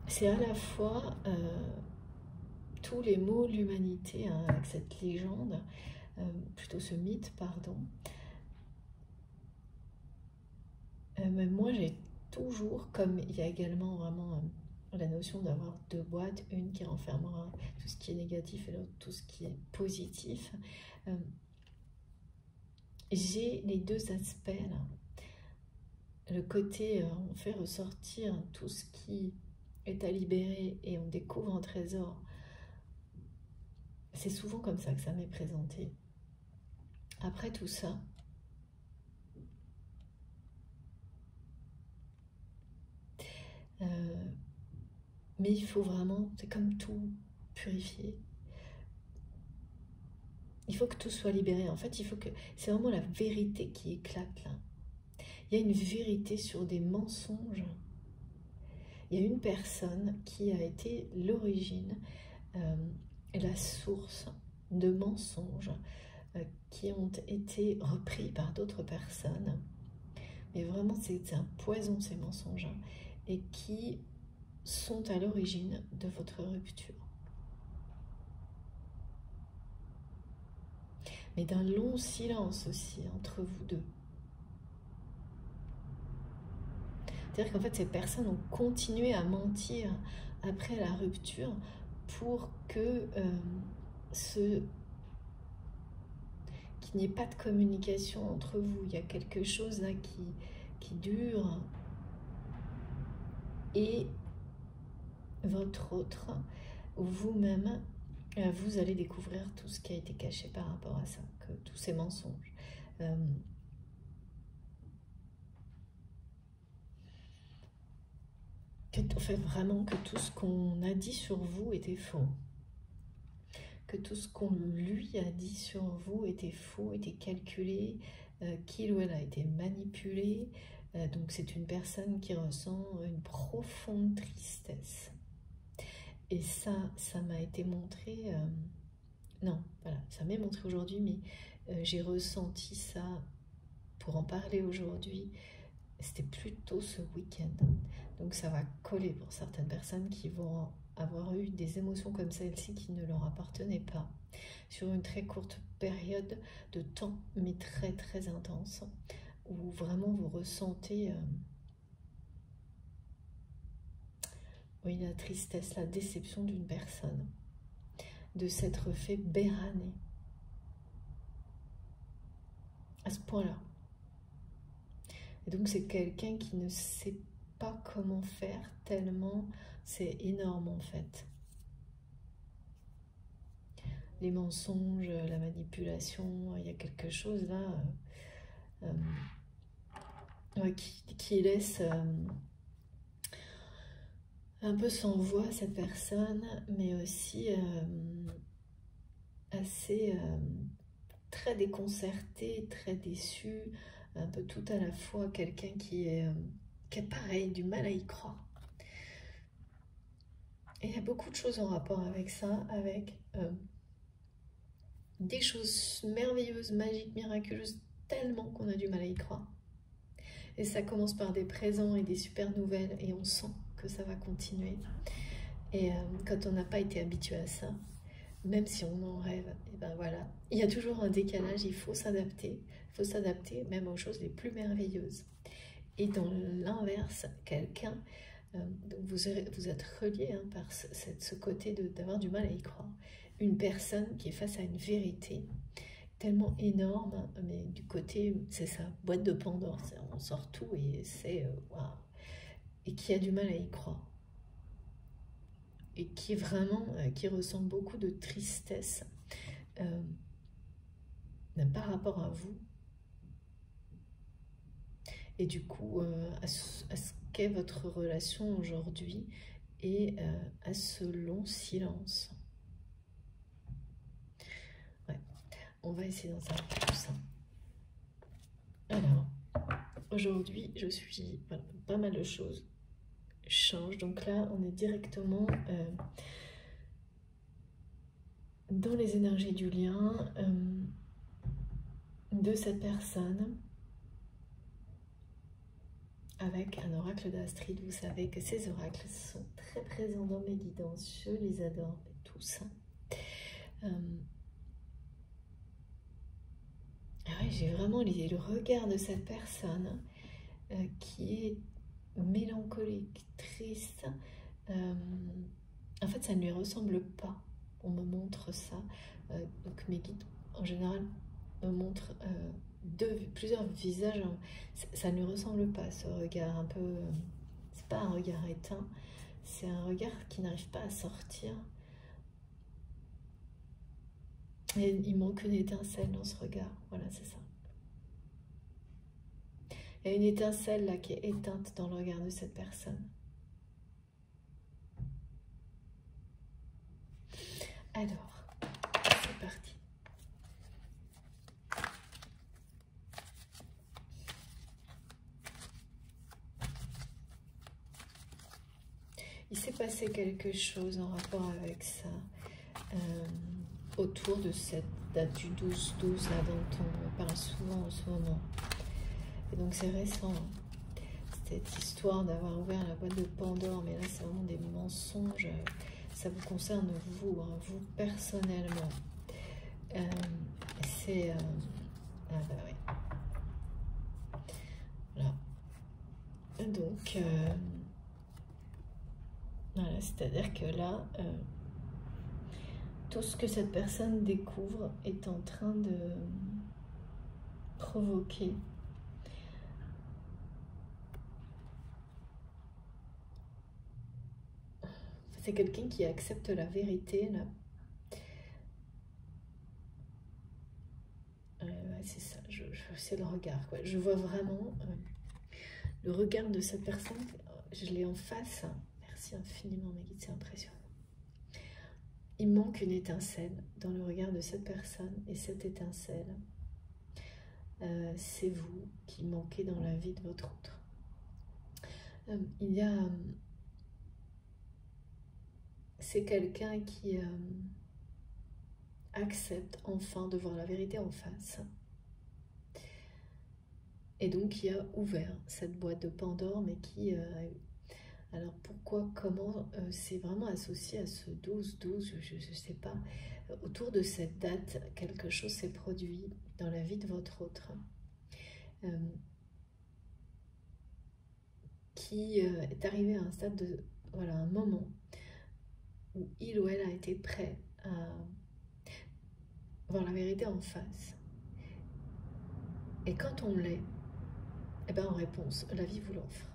Speaker 1: c'est à la fois tous les maux de l'humanité, hein, avec cette légende, plutôt ce mythe, pardon. Mais moi, j'ai toujours, comme il y a également vraiment la notion d'avoir deux boîtes, une qui renfermera tout ce qui est négatif et l'autre tout ce qui est positif, j'ai les deux aspects là. Le côté, on fait ressortir tout ce qui est à libérer et on découvre un trésor. C'est souvent comme ça que ça m'est présenté. Après tout ça, mais il faut vraiment, c'est comme tout, purifier. Il faut que tout soit libéré. En fait, il faut que... c'est vraiment la vérité qui éclate là. Il y a une vérité sur des mensonges. Il y a une personne qui a été l'origine, la source de mensonges qui ont été repris par d'autres personnes. Mais vraiment, c'est un poison ces mensonges, et qui sont à l'origine de votre rupture. Mais d'un long silence aussi entre vous deux. C'est-à-dire qu'en fait, ces personnes ont continué à mentir après la rupture pour que qu'il n'y ait pas de communication entre vous. Il y a quelque chose là qui dure. Et votre autre, ou vous-même, vous allez découvrir tout ce qui a été caché par rapport à ça, que tous ces mensonges. En fait, vraiment que tout ce qu'on a dit sur vous était faux. Que tout ce qu'on lui a dit sur vous était faux, était calculé, qu'il ou elle a été manipulé. Donc c'est une personne qui ressent une profonde tristesse. Et ça m'a été montré Non, voilà, ça m'est montré aujourd'hui, mais j'ai ressenti ça pour en parler aujourd'hui. C'était plutôt ce week-end. Donc ça va coller pour certaines personnes qui vont avoir eu des émotions comme celle-ci qui ne leur appartenaient pas sur une très courte période de temps, mais très très intense, où vraiment vous ressentez oui, la tristesse, la déception d'une personne, de s'être fait béraner à ce point-là. Et donc c'est quelqu'un qui ne sait pas comment faire, tellement c'est énorme en fait. Les mensonges, la manipulation, il y a quelque chose là qui laisse un peu sans voix cette personne, mais aussi assez très déconcerté, très déçu, un peu tout à la fois, quelqu'un qui est pareil, du mal à y croire. Et il y a beaucoup de choses en rapport avec ça, avec des choses merveilleuses, magiques, miraculeuses, tellement qu'on a du mal à y croire. Et ça commence par des présents et des super nouvelles, et on sent que ça va continuer. Et quand on n'a pas été habitué à ça, même si on en rêve, et ben voilà, il y a toujours un décalage, il faut s'adapter même aux choses les plus merveilleuses. Et dans l'inverse, quelqu'un, donc vous êtes relié hein, par ce côté d'avoir du mal à y croire. Une personne qui est face à une vérité tellement énorme, mais du côté, c'est ça, boîte de Pandore, on sort tout et c'est waouh, et qui a du mal à y croire. Et qui vraiment, qui ressent beaucoup de tristesse par rapport à vous. Et du coup, à ce qu'est votre relation aujourd'hui et à ce long silence. Ouais, on va essayer d'en savoir plus. Alors, aujourd'hui, je suis... Voilà, pas mal de choses changent. Donc là, on est directement dans les énergies du lien de cette personne avec un oracle d'Astrid. Vous savez que ces oracles sont très présents dans mes guidances, je les adore tous. Ouais, j'ai vraiment le regard de cette personne qui est mélancolique, triste. En fait, ça ne lui ressemble pas. On me montre ça. Donc mes guides, en général, me montrent plusieurs visages. Ça ne lui ressemble pas, ce regard un peu... c'est pas un regard éteint, c'est un regard qui n'arrive pas à sortir. Et il manque une étincelle dans ce regard. Voilà, c'est ça. Il y a une étincelle là qui est éteinte dans le regard de cette personne. Alors, c'est parti. Il s'est passé quelque chose en rapport avec ça autour de cette date du 12-12 là dont on parle souvent en ce moment. Et donc c'est récent, cette histoire d'avoir ouvert la boîte de Pandore, mais là c'est vraiment des mensonges, ça vous concerne vous, hein, vous personnellement. C'est... ah bah oui. Voilà. Donc, voilà, c'est-à-dire que là, tout ce que cette personne découvre est en train de provoquer c'est quelqu'un qui accepte la vérité là. Ouais, c'est ça, c'est le regard quoi. Je vois vraiment le regard de cette personne, je l'ai en face. Merci infiniment mes guides, c'est impressionnant. Il manque une étincelle dans le regard de cette personne, et cette étincelle, c'est vous qui manquez dans la vie de votre autre. Il y a... c'est quelqu'un qui accepte enfin de voir la vérité en face. Et donc qui a ouvert cette boîte de Pandore, mais qui... alors pourquoi, comment, c'est vraiment associé à ce 12-12, je ne sais pas. Autour de cette date, quelque chose s'est produit dans la vie de votre autre. Qui est arrivé à un stade de... Voilà, un moment où il ou elle a été prêt à voir la vérité en face. Et quand on l'est, eh ben en réponse, la vie vous l'offre.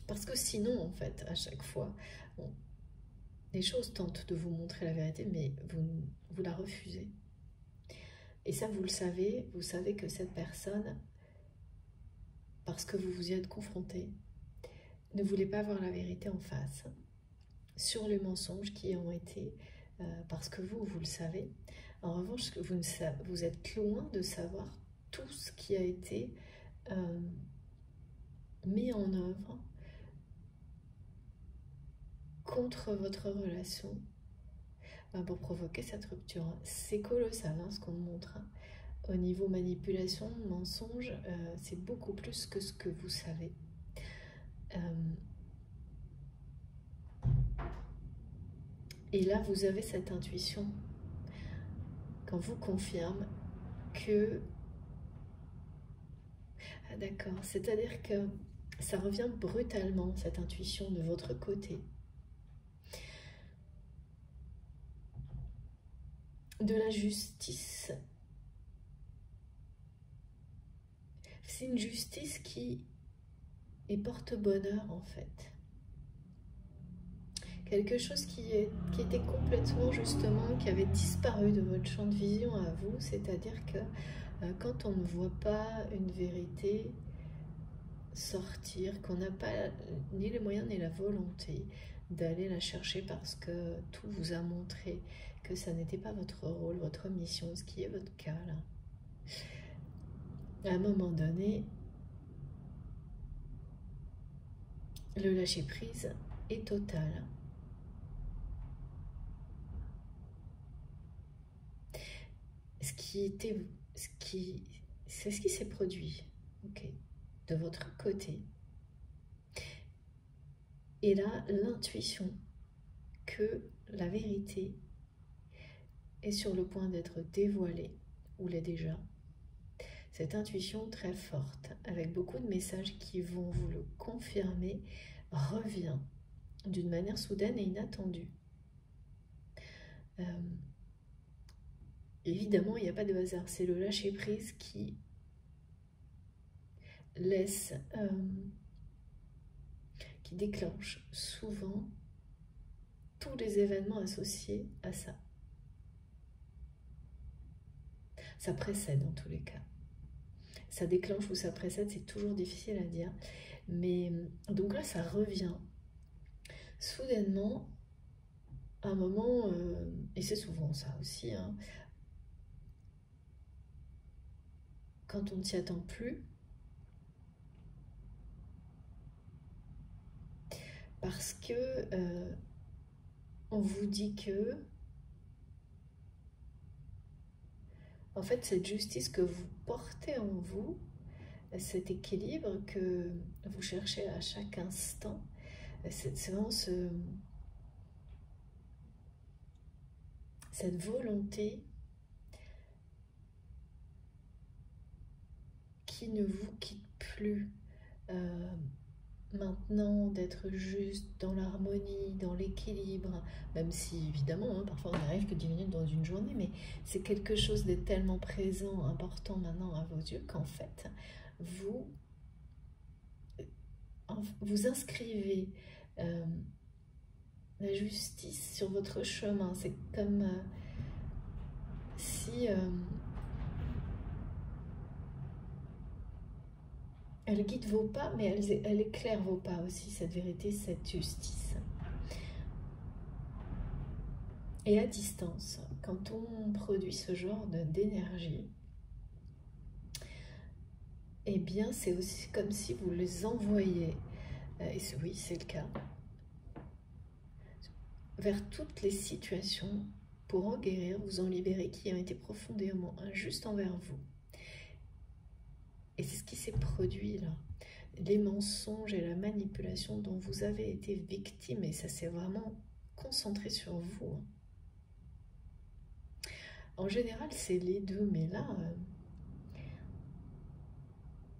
Speaker 1: Parce que sinon, en fait, à chaque fois, les choses tentent de vous montrer la vérité, mais vous la refusez. Et ça, vous le savez, vous savez que cette personne, parce que vous vous y êtes confronté, ne voulait pas voir la vérité en face sur les mensonges qui ont été, parce que vous le savez. En revanche, vous êtes loin de savoir tout ce qui a été mis en œuvre contre votre relation pour provoquer cette rupture. C'est colossal ce qu'on montre. Au niveau manipulation, mensonge, c'est beaucoup plus que ce que vous savez. Et là, vous avez cette intuition quand vous confirme que... Ah, d'accord, c'est-à-dire que ça revient brutalement, cette intuition de votre côté. De la justice. C'est une justice qui est porte-bonheur en fait. Quelque chose qui était complètement justement, qui avait disparu de votre champ de vision à vous, c'est-à-dire que quand on ne voit pas une vérité sortir, qu'on n'a pas ni les moyens ni la volonté d'aller la chercher parce que tout vous a montré que ça n'était pas votre rôle, votre mission, ce qui est votre cas là. À un moment donné, le lâcher-prise est total. C'est ce qui s'est produit, ok, de votre côté. Et là, l'intuition que la vérité est sur le point d'être dévoilée, ou l'est déjà. Cette intuition très forte, avec beaucoup de messages qui vont vous le confirmer, revient d'une manière soudaine et inattendue. Évidemment, il n'y a pas de hasard, c'est le lâcher-prise qui laisse, qui déclenche souvent tous les événements associés à ça. Ça précède en tous les cas. Ça déclenche ou ça précède, c'est toujours difficile à dire. Mais donc là, ça revient soudainement à un moment, et c'est souvent ça aussi, hein, quand on ne s'y attend plus, parce que on vous dit que, en fait, cette justice que vous portez en vous, cet équilibre que vous cherchez à chaque instant, c'est vraiment cette volonté qui ne vous quitte plus maintenant, d'être juste dans l'harmonie, dans l'équilibre, même si évidemment hein, parfois on n'arrive que 10 minutes dans une journée, mais c'est quelque chose de tellement présent, important maintenant à vos yeux qu'en fait vous inscrivez la justice sur votre chemin. C'est comme si elle guide vos pas, mais elle éclaire vos pas aussi, cette vérité, cette justice. Et à distance, quand on produit ce genre d'énergie, eh bien c'est aussi comme si vous les envoyiez, et oui c'est le cas, vers toutes les situations pour en guérir, vous en libérer, qui ont été profondément injustes envers vous. Et c'est ce qui s'est produit là. Les mensonges et la manipulation dont vous avez été victime, et ça s'est vraiment concentré sur vous. En général, c'est les deux, mais là,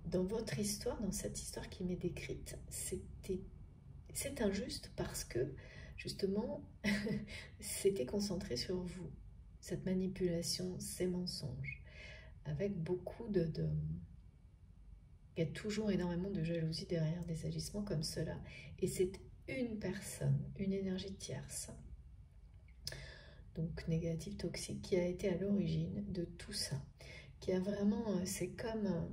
Speaker 1: dans votre histoire, dans cette histoire qui m'est décrite, c'est injuste parce que, justement, c'était concentré sur vous, cette manipulation, ces mensonges, avec beaucoup de... Il y a toujours énormément de jalousie derrière des agissements comme cela. Et c'est une personne, une énergie tierce, donc négative, toxique, qui a été à l'origine de tout ça. Qui a vraiment, c'est comme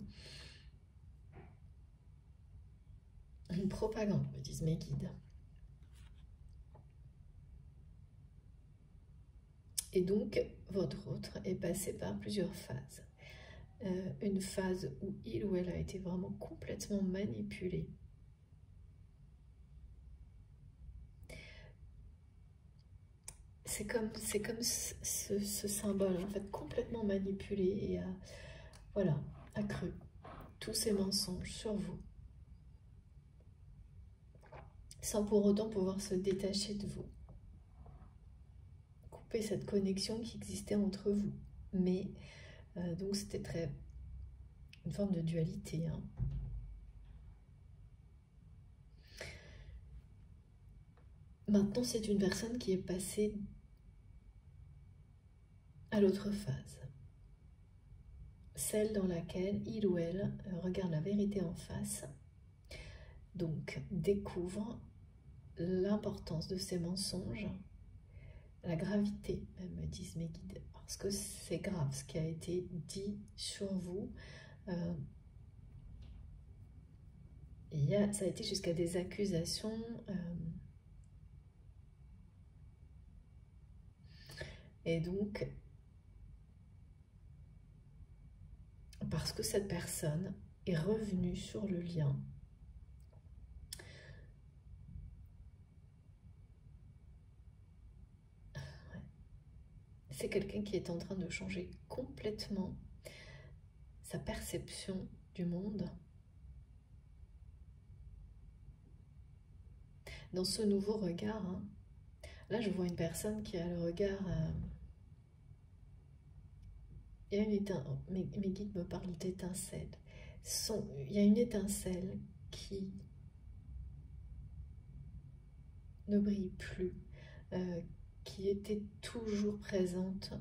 Speaker 1: une propagande, me disent mes guides. Et donc, votre autre est passé par plusieurs phases. Une phase où il ou elle a été vraiment complètement manipulé. C'est comme ce symbole, en fait, complètement manipulé et voilà, accru tous ces mensonges sur vous, sans pour autant pouvoir se détacher de vous, couper cette connexion qui existait entre vous. Mais donc c'était une forme de dualité. Hein. Maintenant, c'est une personne qui est passée à l'autre phase, celle dans laquelle il ou elle regarde la vérité en face, donc découvre l'importance de ces mensonges, la gravité, me disent mes guides, parce que c'est grave ce qui a été dit sur vous. Ça a été jusqu'à des accusations et donc parce que cette personne est revenue sur le lien, c'est quelqu'un qui est en train de changer complètement sa perception du monde. Dans ce nouveau regard, hein, là je vois une personne qui a le regard... il y a mes guides me parlent d'étincelles. Il y a une étincelle qui ne brille plus, qui était toujours présente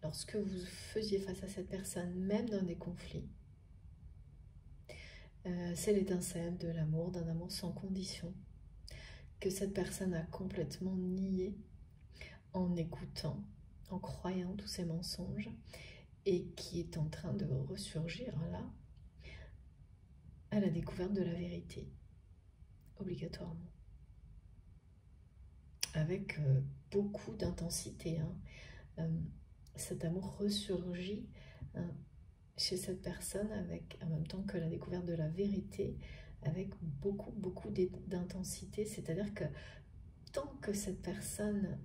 Speaker 1: lorsque vous faisiez face à cette personne, même dans des conflits. C'est l'étincelle de l'amour, d'un amour sans condition, que cette personne a complètement nié en écoutant, en croyant tous ces mensonges, et qui est en train de ressurgir là, à la découverte de la vérité, obligatoirement. Avec beaucoup d'intensité. Hein. Cet amour ressurgit hein, chez cette personne avec, en même temps que la découverte de la vérité, avec beaucoup d'intensité. C'est-à-dire que tant que cette personne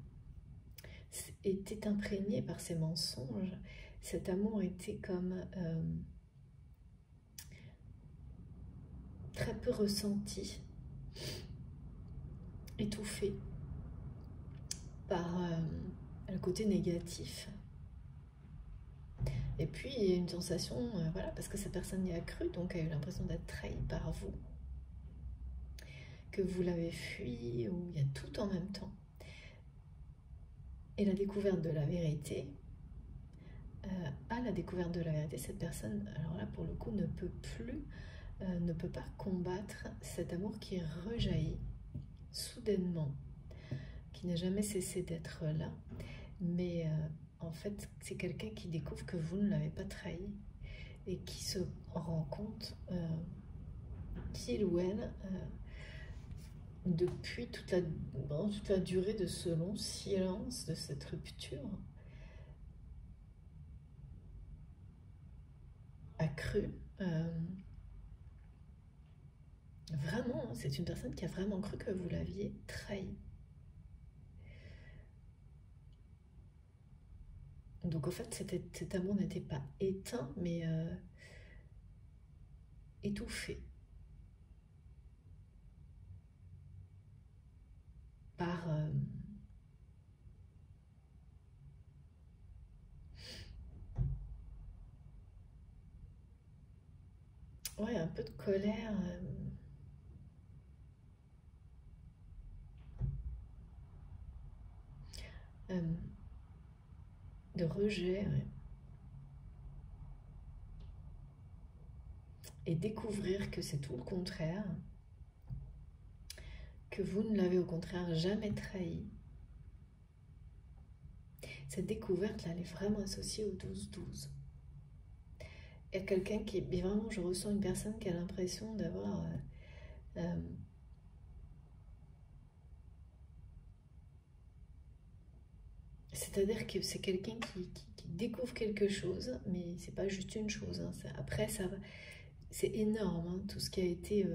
Speaker 1: était imprégnée par ces mensonges, cet amour était comme très peu ressenti, étouffé par le côté négatif. Et puis il y a une sensation, voilà, parce que cette personne y a cru, donc a eu l'impression d'être trahie par vous, que vous l'avez fui, ou il y a tout en même temps. Et la découverte de la vérité, à la découverte de la vérité, cette personne, alors là pour le coup, ne peut pas combattre cet amour qui rejaillit soudainement, qui n'a jamais cessé d'être là, mais en fait c'est quelqu'un qui découvre que vous ne l'avez pas trahi et qui se rend compte qu'il ou elle, depuis toute la durée de ce long silence, de cette rupture, a cru Vraiment, hein, c'est une personne qui a vraiment cru que vous l'aviez trahi. Donc en fait, cet amour n'était pas éteint, mais étouffé par ouais, un peu de colère, euh, de rejet, ouais. Et découvrir que c'est tout le contraire, que vous ne l'avez au contraire jamais trahi. Cette découverte-là, elle est vraiment associée au 12-12. Il y a quelqu'un qui, mais vraiment, je ressens une personne qui a l'impression d'avoir euh, c'est-à-dire que c'est quelqu'un qui découvre quelque chose, mais c'est pas juste une chose, hein. Après, ça va, c'est énorme, hein, tout ce qui a été...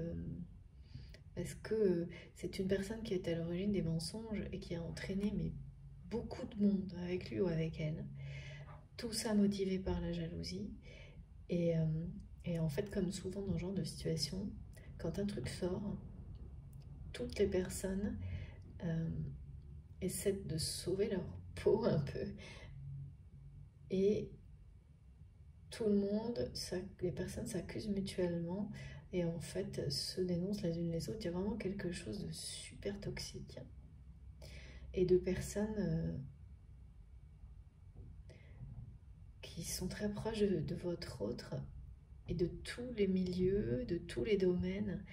Speaker 1: parce que c'est une personne qui est à l'origine des mensonges et qui a entraîné mais, beaucoup de monde avec lui ou avec elle. Tout ça motivé par la jalousie. Et, euh, et en fait, comme souvent dans ce genre de situation, quand un truc sort, toutes les personnes euh, essaient de sauver leur peau un peu. Et tout le monde, les personnes s'accusent mutuellement et en fait se dénoncent les unes les autres. Il y a vraiment quelque chose de super toxique. Et de personnes qui sont très proches de votre autre et de tous les milieux, de tous les domaines.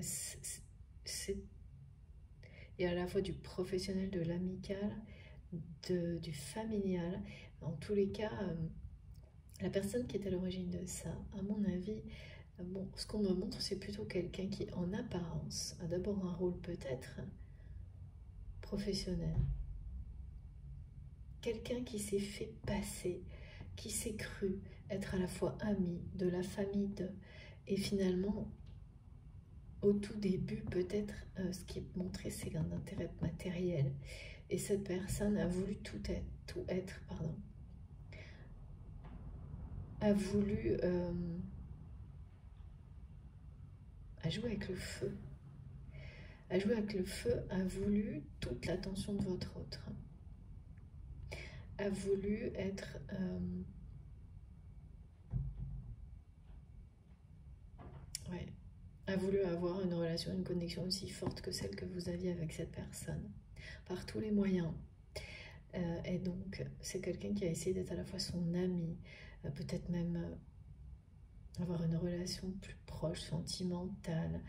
Speaker 1: C'est et à la fois du professionnel, de l'amical, du familial. En tous les cas, la personne qui est à l'origine de ça, à mon avis, bon, ce qu'on me montre, c'est plutôt quelqu'un qui, en apparence, a d'abord un rôle peut-être professionnel. Quelqu'un qui s'est fait passer, qui s'est cru être à la fois ami de la famille de, et finalement, au tout début, peut-être, ce qui est montré, c'est un intérêt matériel. Et cette personne a voulu tout être, pardon. A voulu a joué avec le feu. A joué avec le feu, a voulu toute l'attention de votre autre. A voulu être ouais, a voulu avoir une relation, une connexion aussi forte que celle que vous aviez avec cette personne, par tous les moyens. Et donc, c'est quelqu'un qui a essayé d'être à la fois son ami, peut-être même avoir une relation plus proche, sentimentale,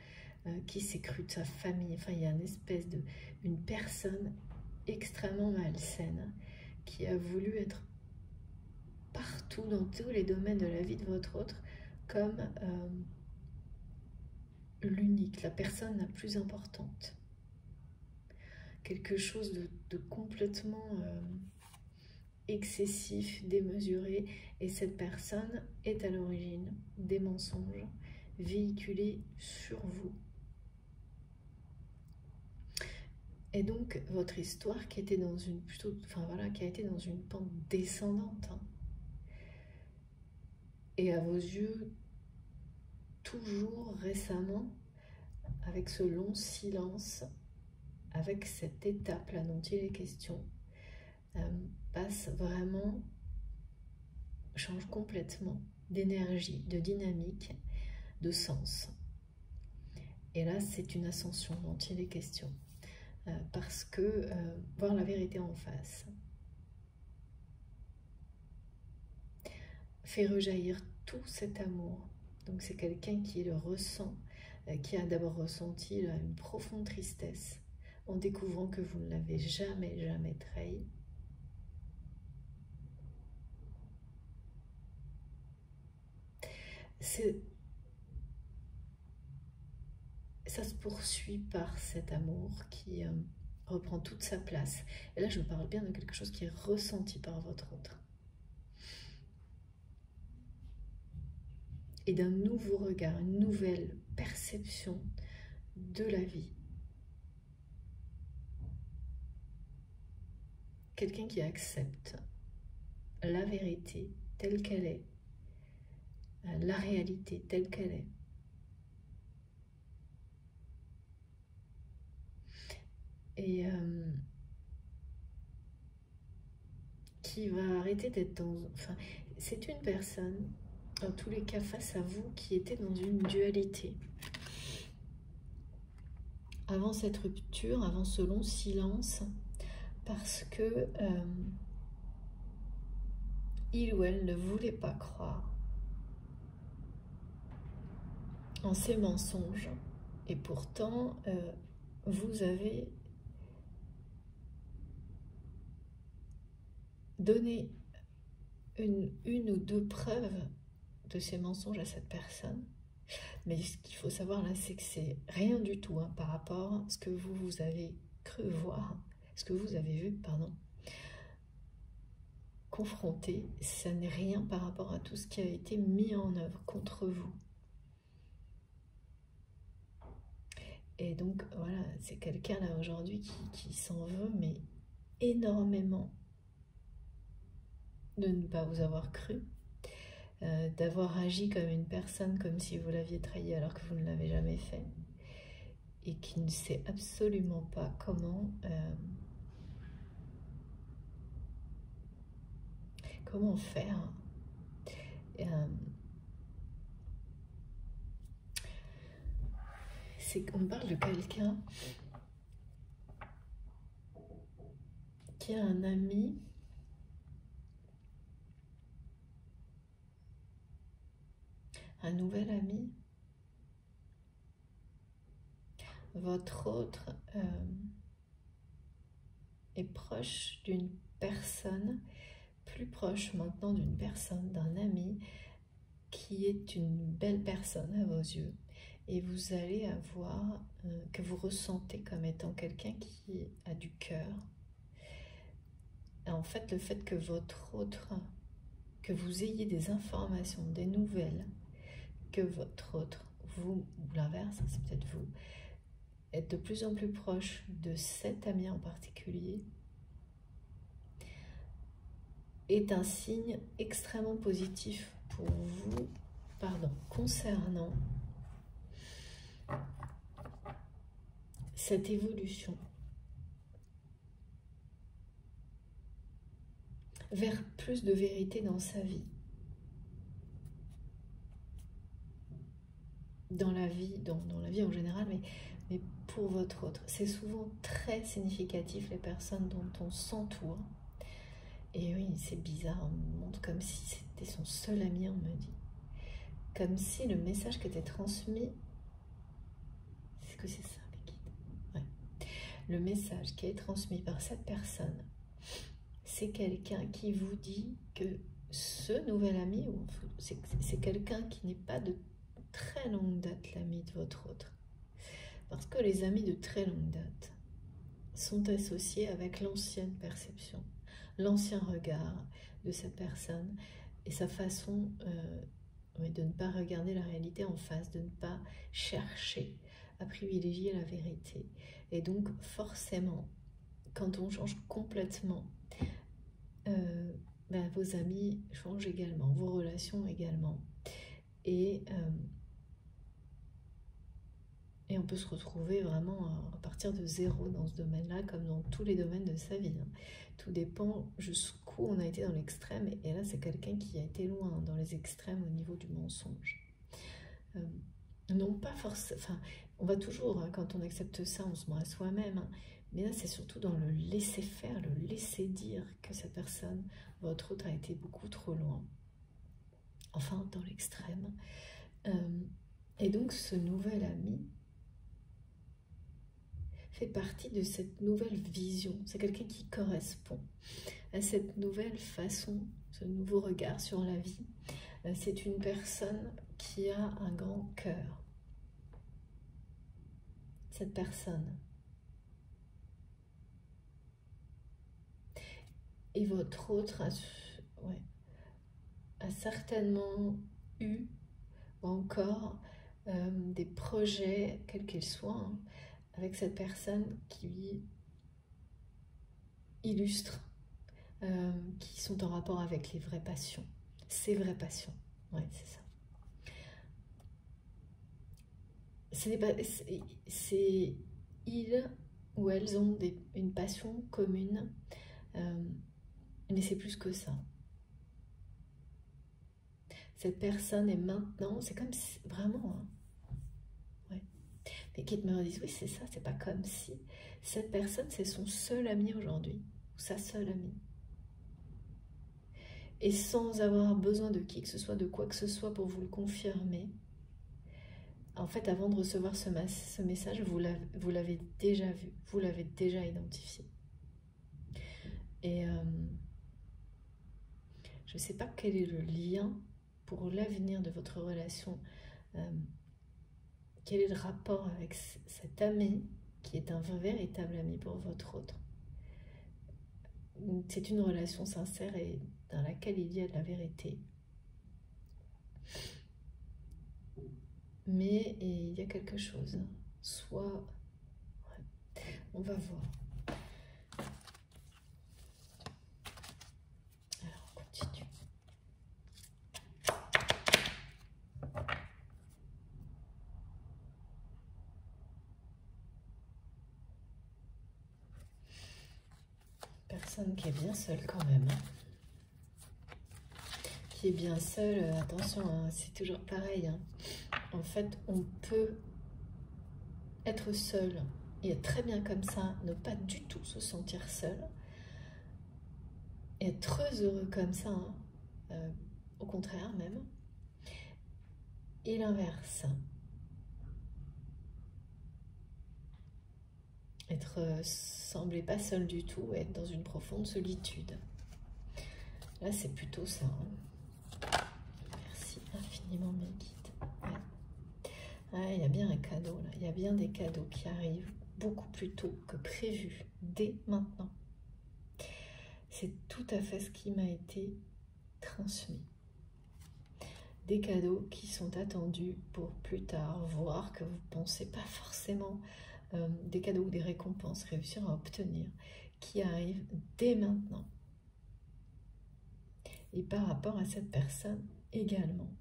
Speaker 1: qui s'est cru de sa famille. Enfin, il y a une espèce de... une personne extrêmement malsaine qui a voulu être partout, dans tous les domaines de la vie de votre autre, comme l'unique, la personne la plus importante. Quelque chose de complètement excessif, démesuré, et cette personne est à l'origine des mensonges véhiculés sur vous. Et donc votre histoire qui était dans une qui a été dans une pente descendante, hein, et à vos yeux toujours récemment, avec ce long silence, avec cette étape là dont il est question, passe vraiment, change complètement d'énergie, de dynamique, de sens. Et là, c'est une ascension dont il est question. Parce que voir la vérité en face fait rejaillir tout cet amour. Donc c'est quelqu'un qui le ressent, qui a d'abord ressenti une profonde tristesse en découvrant que vous ne l'avez jamais, jamais trahi. Ça se poursuit par cet amour qui reprend toute sa place. Et là, je parle bien de quelque chose qui est ressenti par votre autre. Et d'un nouveau regard, une nouvelle perception de la vie. Quelqu'un qui accepte la vérité telle qu'elle est, la réalité telle qu'elle est. Et qui va arrêter d'être dans... Enfin, c'est une personne, en tous les cas face à vous, qui était dans une dualité. Avant cette rupture, avant ce long silence, parce que il ou elle ne voulait pas croire en ces mensonges. Et pourtant, vous avez donné une ou deux preuves de ces mensonges à cette personne. Mais ce qu'il faut savoir là, c'est que c'est rien du tout hein, par rapport à ce que vous avez cru voir, ce que vous avez vu, pardon, confronté. Ça n'est rien par rapport à tout ce qui a été mis en œuvre contre vous. Et donc voilà, c'est quelqu'un là aujourd'hui qui s'en veut, mais énormément de ne pas vous avoir cru, d'avoir agi comme une personne, comme si vous l'aviez trahi alors que vous ne l'avez jamais fait, et qui ne sait absolument pas comment faire. C'est qu'on parle de quelqu'un qui a un ami un nouvel ami. Votre autre est proche d'une personne, plus proche maintenant d'une personne, d'un ami, qui est une belle personne à vos yeux. Et vous allez avoir, que vous ressentez comme étant quelqu'un qui a du cœur. Et en fait, le fait que votre autre, que vous ayez des informations, des nouvelles, que votre autre, vous, ou l'inverse, c'est peut-être vous, êtes de plus en plus proche de cet ami en particulier, est un signe extrêmement positif pour vous, concernant cette évolution vers plus de vérité dans sa vie, dans la vie en général, mais pour votre autre. C'est souvent très significatif les personnes dont on s'entoure. Et oui, c'est bizarre, on me montre comme si c'était son seul ami, on me dit. Comme si le message qui était transmis, c'est que c'est ça, les guides. Ouais. Le message qui est transmis par cette personne, c'est quelqu'un qui vous dit que ce nouvel ami, c'est quelqu'un qui n'est pas de très longue date l'ami de votre autre. Parce que les amis de très longue date sont associés avec l'ancienne perception, l'ancien regard de cette personne et sa façon de ne pas regarder la réalité en face, de ne pas chercher à privilégier la vérité. Et donc forcément, quand on change complètement, vos amis changent également, vos relations également. Et on peut se retrouver vraiment à partir de zéro dans ce domaine-là, comme dans tous les domaines de sa vie. Tout dépend jusqu'où on a été dans l'extrême. Et là, c'est quelqu'un qui a été loin dans les extrêmes au niveau du mensonge. Non pas forcément... Enfin, on va toujours, hein, quand on accepte ça, on se ment à soi-même. Hein, mais là, c'est surtout dans le laisser faire, le laisser dire que cette personne, votre autre, a été beaucoup trop loin. Enfin, dans l'extrême. Et donc, ce nouvel ami fait partie de cette nouvelle vision. C'est quelqu'un qui correspond à cette nouvelle façon, ce nouveau regard sur la vie. C'est une personne qui a un grand cœur. Cette personne. Et votre autre a certainement eu, ou encore, des projets, quels qu'ils soient, hein, avec cette personne qui illustre, qui sont en rapport avec les vraies passions, ces vraies passions. Ouais, c'est ça. C'est ils ou elles ont une passion commune, mais c'est plus que ça. Cette personne est maintenant, c'est comme si, vraiment, hein, ouais. Mais qui me redisent, oui c'est ça, c'est pas comme si. Cette personne c'est son seul ami aujourd'hui, ou sa seule amie. Et sans avoir besoin de qui que ce soit, de quoi que ce soit pour vous le confirmer, en fait, avant de recevoir ce message, vous l'avez déjà vu, vous l'avez déjà identifié. Et je ne sais pas quel est le lien pour l'avenir de votre relation, quel est le rapport avec cet ami qui est un véritable ami pour votre autre. C'est une relation sincère et dans laquelle il y a de la vérité. Mais il y a quelque chose, soit... Ouais, on va voir. Alors, on continue. Personne qui est bien seule quand même. Qui est bien seule, attention, hein, c'est toujours pareil. Hein. En fait, on peut être seul et être très bien comme ça, ne pas du tout se sentir seul, et être très heureux comme ça, hein, au contraire même, et l'inverse. Sembler pas seul du tout, être dans une profonde solitude. Là, c'est plutôt ça. Hein. Merci infiniment, mes guides. Ouais. Ouais, il y a bien un cadeau, là. Il y a bien des cadeaux qui arrivent beaucoup plus tôt que prévu, dès maintenant. C'est tout à fait ce qui m'a été transmis. Des cadeaux qui sont attendus pour plus tard, voire que vous ne pensez pas forcément, des cadeaux ou des récompenses, réussir à obtenir, qui arrivent dès maintenant. Et par rapport à cette personne également.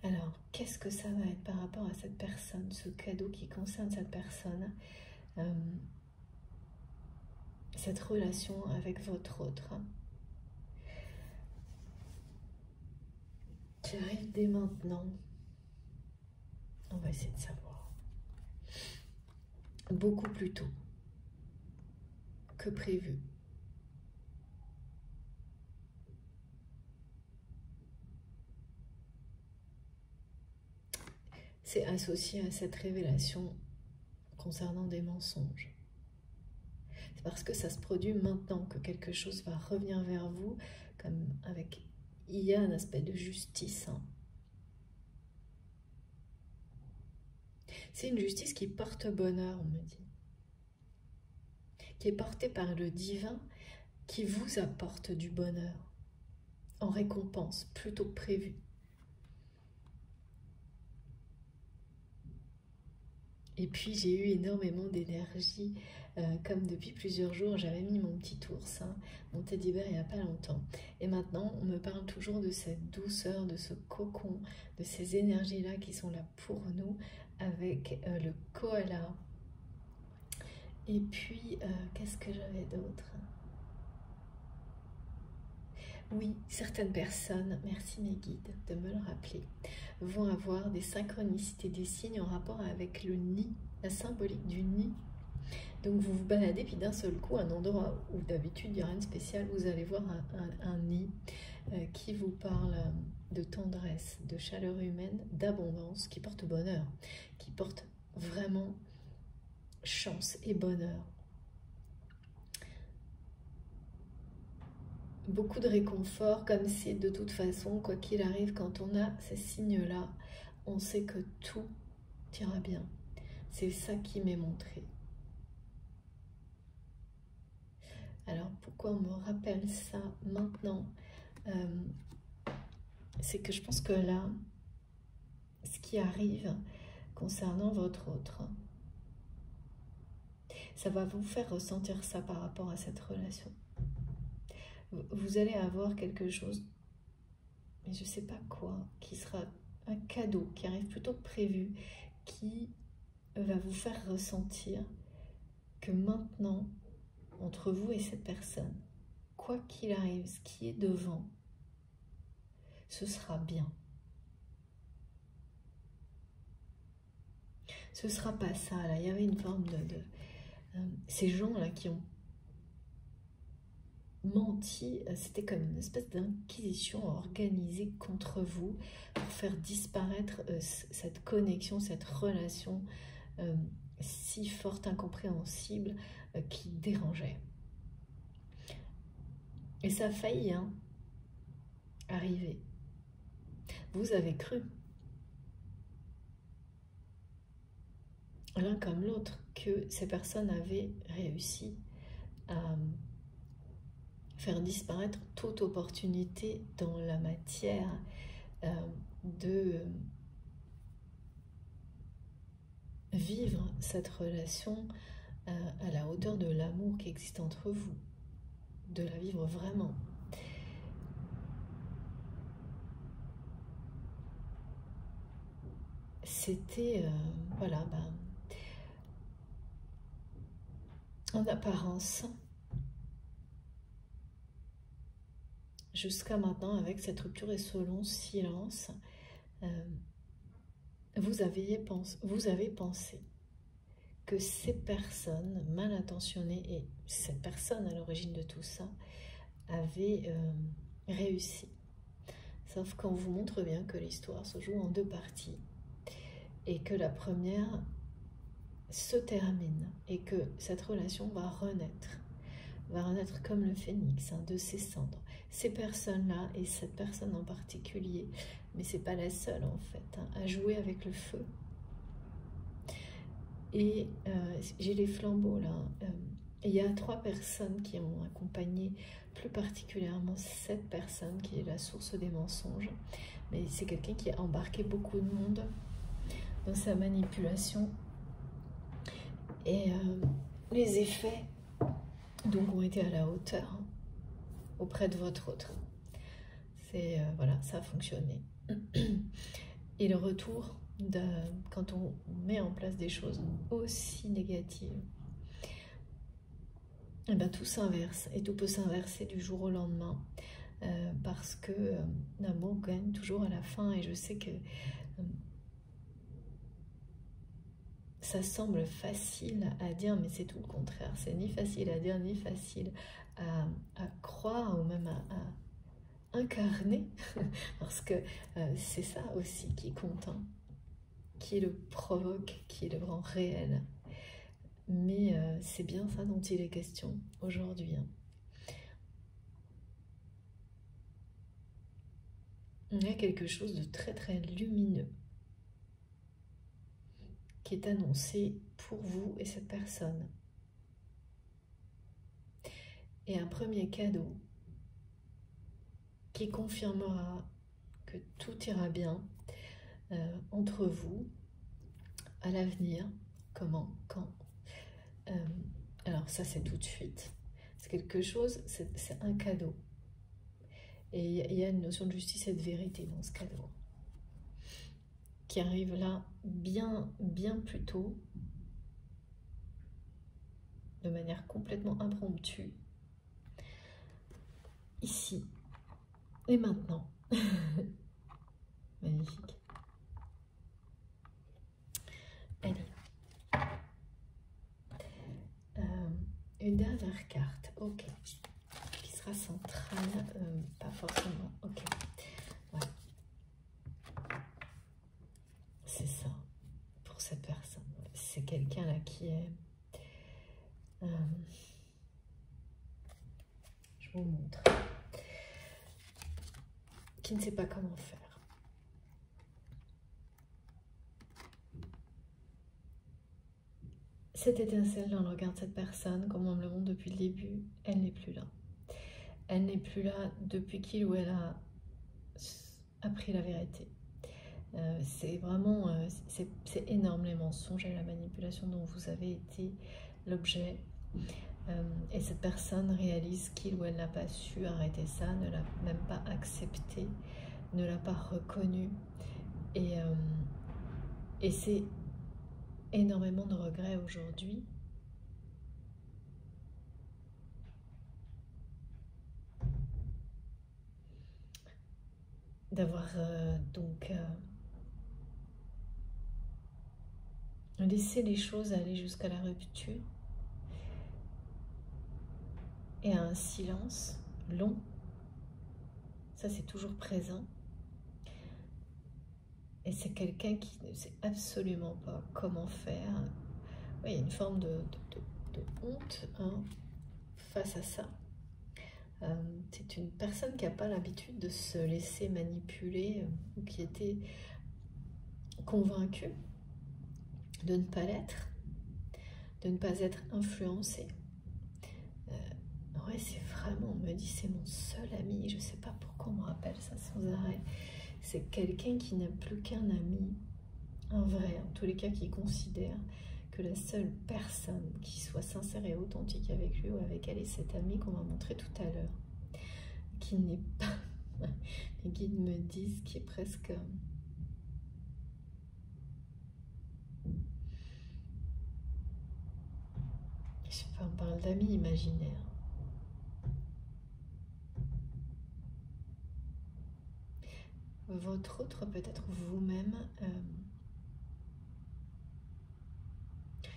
Speaker 1: Alors, qu'est-ce que ça va être par rapport à cette personne, ce cadeau qui concerne cette personne, cette relation avec votre autre, qui arrive dès maintenant? On va essayer de savoir. Beaucoup plus tôt que prévu. C'est associé à cette révélation concernant des mensonges. C'est parce que ça se produit maintenant que quelque chose va revenir vers vous, comme avec... Il y a un aspect de justice. Hein. C'est une justice qui porte bonheur, on me dit. Qui est portée par le divin, qui vous apporte du bonheur, en récompense, plutôt que prévu. Et puis j'ai eu énormément d'énergie, comme depuis plusieurs jours, j'avais mis mon petit ours, hein, mon teddy bear il n'y a pas longtemps. Et maintenant, on me parle toujours de cette douceur, de ce cocon, de ces énergies-là qui sont là pour nous, avec le koala. Et puis, qu'est-ce que j'avais d'autre? Oui, certaines personnes, merci mes guides de me le rappeler, vont avoir des synchronicités, des signes en rapport avec le nid, la symbolique du nid. Donc vous vous baladez, puis d'un seul coup, un endroit où d'habitude il n'y a rien de spécial, vous allez voir un nid qui vous parle de tendresse, de chaleur humaine, d'abondance, qui porte bonheur, qui porte vraiment chance et bonheur. Beaucoup de réconfort, comme si de toute façon, quoi qu'il arrive, quand on a ces signes-là, on sait que tout ira bien. C'est ça qui m'est montré. Alors, pourquoi on me rappelle ça maintenant? C'est que je pense que là, ce qui arrive concernant votre autre, ça va vous faire ressentir ça par rapport à cette relation. Vous allez avoir quelque chose, mais je ne sais pas quoi, qui sera un cadeau, qui arrive plutôt que prévu, qui va vous faire ressentir que maintenant, entre vous et cette personne, quoi qu'il arrive, ce qui est devant, ce sera bien. Ce ne sera pas ça, là. Il y avait une forme de ces gens-là qui ont menti, c'était comme une espèce d'inquisition organisée contre vous pour faire disparaître cette connexion, cette relation si forte, incompréhensible, qui dérangeait. Et ça a failli arriver. Vous avez cru, l'un comme l'autre, que ces personnes avaient réussi à faire disparaître toute opportunité dans la matière de vivre cette relation à la hauteur de l'amour qui existe entre vous, de la vivre vraiment. C'était, voilà, en apparence, jusqu'à maintenant, avec cette rupture et ce long silence, vous avez pensé que ces personnes mal intentionnées, et cette personne à l'origine de tout ça, avaient réussi. Sauf qu'on vous montre bien que l'histoire se joue en deux parties et que la première se termine et que cette relation va renaître comme le phénix de ses cendres. Ces personnes-là et cette personne en particulier, mais c'est pas la seule en fait, à jouer avec le feu. Et j'ai les flambeaux là. Il y a 3 personnes qui ont accompagné plus particulièrement cette personne qui est la source des mensonges. Mais c'est quelqu'un qui a embarqué beaucoup de monde dans sa manipulation. Et les effets donc ont été à la hauteur auprès de votre autre. C'est voilà, ça a fonctionné. Et le retour quand on met en place des choses aussi négatives, et ben tout s'inverse et tout peut s'inverser du jour au lendemain parce que l'amour gagne toujours à la fin. Et je sais que ça semble facile à dire, mais c'est tout le contraire. C'est ni facile à dire, ni facile à croire ou même à incarner, parce que c'est ça aussi qui compte, qui le provoque, qui le rend réel. Mais c'est bien ça dont il est question aujourd'hui. Il y a quelque chose de très très lumineux qui est annoncé pour vous et cette personne. Et un premier cadeau qui confirmera que tout ira bien entre vous à l'avenir. Comment? Quand? Alors ça c'est tout de suite. C'est quelque chose, c'est un cadeau. Et il y a une notion de justice et de vérité dans ce cadeau, qui arrive là bien plus tôt, de manière complètement impromptue, ici et maintenant. Magnifique. Allez. Une dernière carte, ok, qui sera centrale, pas forcément, ok, ouais. C'est ça, pour cette personne, c'est quelqu'un là qui est, je vous montre, qui ne sait pas comment faire. cette étincelle dans le regard de cette personne, comme on me le montre depuis le début, elle n'est plus là. Elle n'est plus là depuis qu'il ou elle a appris la vérité. C'est vraiment, c'est énorme les mensonges et la manipulation dont vous avez été l'objet. Et cette personne réalise qu'il ou elle n'a pas su arrêter ça, ne l'a même pas accepté, ne l'a pas reconnu. Et c'est énormément de regrets aujourd'hui. D'avoir laissé les choses aller jusqu'à la rupture et à un silence long. Ça, c'est toujours présent. Et c'est quelqu'un qui ne sait absolument pas comment faire. Oui, il y a une forme de honte face à ça. C'est une personne qui n'a pas l'habitude de se laisser manipuler ou qui était convaincue de ne pas l'être, de ne pas être influencée. Ouais, c'est vraiment, on me dit, c'est mon seul ami. Je ne sais pas pourquoi on me rappelle ça sans arrêt. C'est quelqu'un qui n'a plus qu'un ami, un vrai, en tous les cas, qui considère que la seule personne qui soit sincère et authentique avec lui ou avec elle est cet ami qu'on va montrer tout à l'heure, qui n'est pas... Les guides me disent qui est presque... Je sais pas, on parle d'amis imaginaires. Votre autre, peut-être vous-même,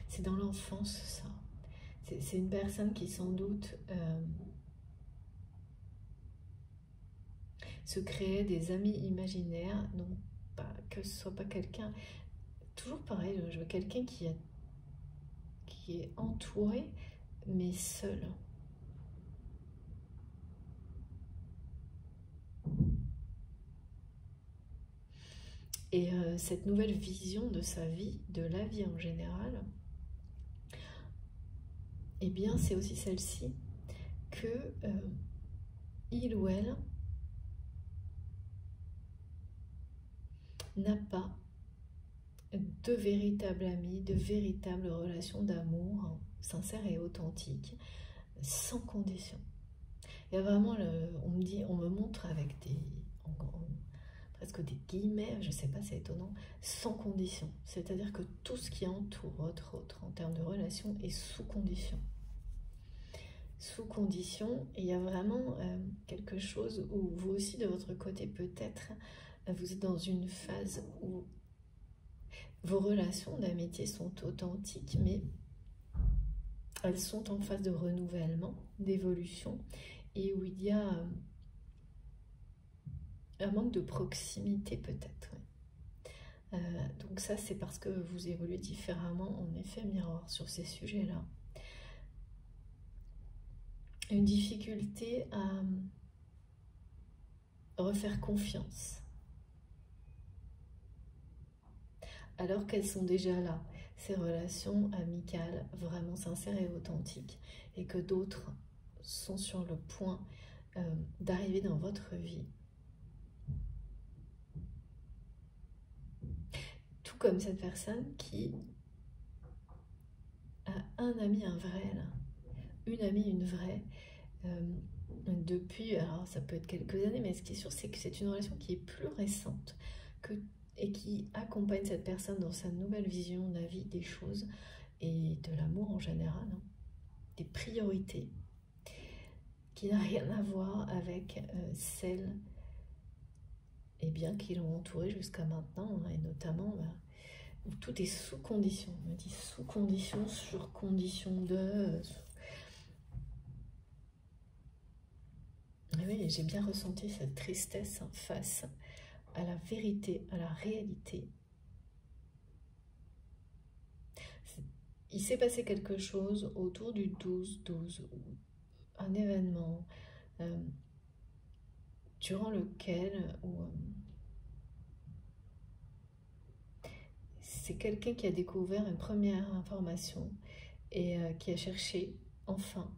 Speaker 1: c'est dans l'enfance, ça. C'est une personne qui, sans doute, se créait des amis imaginaires, non pas que ce soit pas quelqu'un... Toujours pareil, je veux quelqu'un qui est entouré, mais seul. Et cette nouvelle vision de sa vie, de la vie en général, eh bien, c'est aussi celle-ci que il ou elle n'a pas de véritables amis, de véritables relations d'amour sincères et authentiques, sans condition. Il y a vraiment, on me montre avec presque des guillemets, je ne sais pas, c'est étonnant, sans condition. C'est-à-dire que tout ce qui entoure votre autre en termes de relations est sous condition. Sous condition, et il y a vraiment quelque chose où vous aussi de votre côté peut-être, vous êtes dans une phase où vos relations d'amitié sont authentiques, mais elles sont en phase de renouvellement, d'évolution, et où il y a un manque de proximité peut-être. Donc ça, c'est parce que vous évoluez différemment, en effet, miroir sur ces sujets-là. Une difficulté à refaire confiance, alors qu'elles sont déjà là, ces relations amicales vraiment sincères et authentiques, et que d'autres sont sur le point d'arriver dans votre vie. Tout comme cette personne qui a un ami, un vrai, là. Une amie, une vraie, depuis, alors ça peut être quelques années, mais ce qui est sûr, c'est que c'est une relation qui est plus récente et qui accompagne cette personne dans sa nouvelle vision de la vie, des choses et de l'amour en général, hein, des priorités, qui n'a rien à voir avec celles qui l'ont entouré jusqu'à maintenant, hein, et notamment où tout est sous condition. On me dit sous condition, sur condition de... Oui, j'ai bien ressenti cette tristesse face à la vérité, à la réalité. Il s'est passé quelque chose autour du 12-12, un événement durant lequel c'est quelqu'un qui a découvert une première information et qui a cherché, enfin,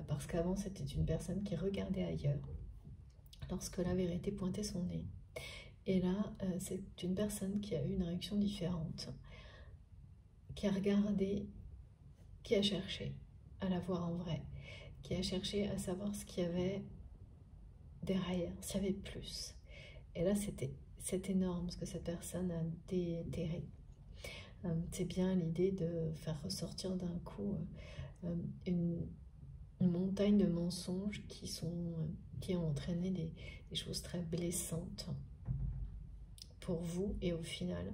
Speaker 1: parce qu'avant c'était une personne qui regardait ailleurs lorsque la vérité pointait son nez. Et là, c'est une personne qui a eu une réaction différente, qui a regardé, qui a cherché à la voir en vrai, qui a cherché à savoir ce qu'il y avait derrière, s'il y avait plus. Et là, c'est énorme ce que cette personne a déterré. C'est bien l'idée de faire ressortir d'un coup une montagne de mensonges qui ont entraîné des choses très blessantes pour vous et au final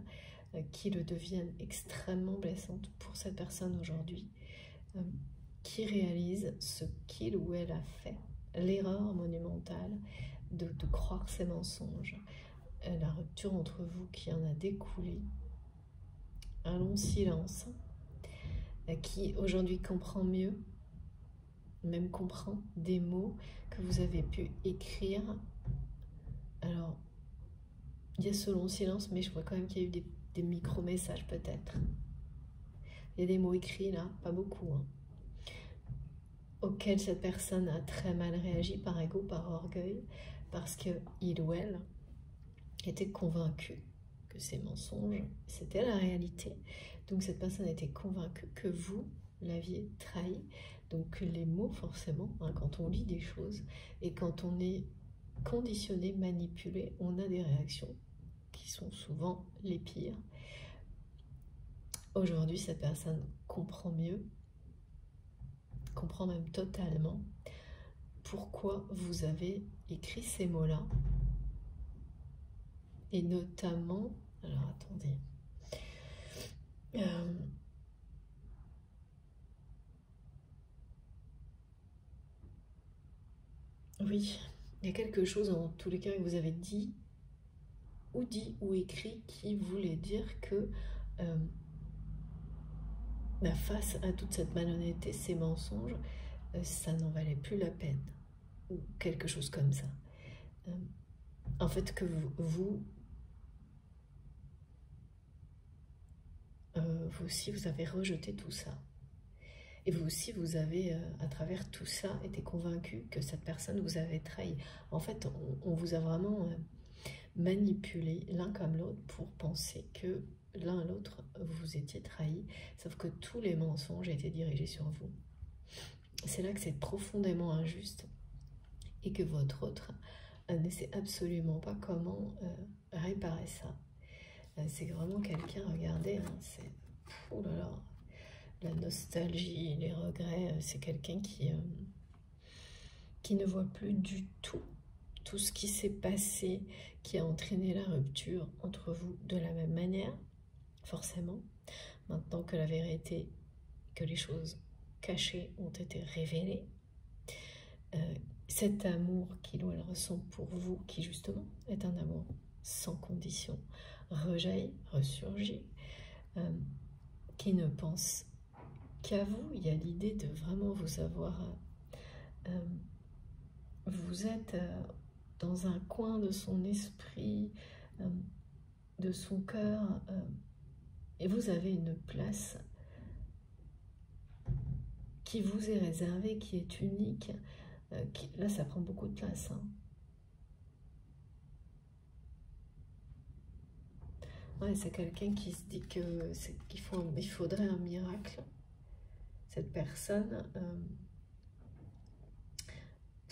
Speaker 1: qui le deviennent extrêmement blessantes pour cette personne aujourd'hui qui réalise ce qu'il ou elle a fait, l'erreur monumentale de croire ces mensonges, la rupture entre vous qui en a découlé, un long silence, qui aujourd'hui comprend mieux, même comprend des mots que vous avez pu écrire. Alors, il y a ce long silence, mais je vois quand même qu'il y a eu des micro-messages peut-être. Il y a des mots écrits là, pas beaucoup, hein, auxquels cette personne a très mal réagi par ego, par orgueil, parce qu'il ou elle était convaincu que ces mensonges, c'était la réalité. Donc cette personne était convaincue que vous l'aviez trahi. Donc les mots, forcément, hein, quand on lit des choses et quand on est conditionné, manipulé, on a des réactions qui sont souvent les pires. Aujourd'hui, cette personne comprend mieux, comprend même totalement pourquoi vous avez écrit ces mots-là. Et notamment, alors attendez, oui, il y a quelque chose en tous les cas que vous avez dit ou écrit qui voulait dire que face à toute cette malhonnêteté, ces mensonges, ça n'en valait plus la peine, ou quelque chose comme ça. En fait, que vous aussi, vous avez rejeté tout ça. Et vous aussi, vous avez, à travers tout ça, été convaincu que cette personne vous avait trahi. En fait, on vous a vraiment manipulé l'un comme l'autre pour penser que l'un à l'autre, vous étiez trahis. Sauf que tous les mensonges étaient dirigés sur vous. C'est là que c'est profondément injuste et que votre autre ne sait absolument pas comment réparer ça. C'est vraiment quelqu'un, regardez, hein, c'est... Oh là là, la nostalgie, les regrets, c'est quelqu'un qui ne voit plus du tout ce qui s'est passé, qui a entraîné la rupture entre vous de la même manière, forcément. Maintenant que la vérité, que les choses cachées ont été révélées, cet amour qu'il ou elle ressent pour vous, qui justement est un amour sans condition, rejaillit, ressurgit, qui ne pense qu'à vous. Il y a l'idée de vraiment vous avoir... vous êtes dans un coin de son esprit, de son cœur, et vous avez une place qui vous est réservée, qui est unique. Là, ça prend beaucoup de place. Hein. Ouais, c'est quelqu'un qui se dit qu'il faudrait un miracle, cette personne,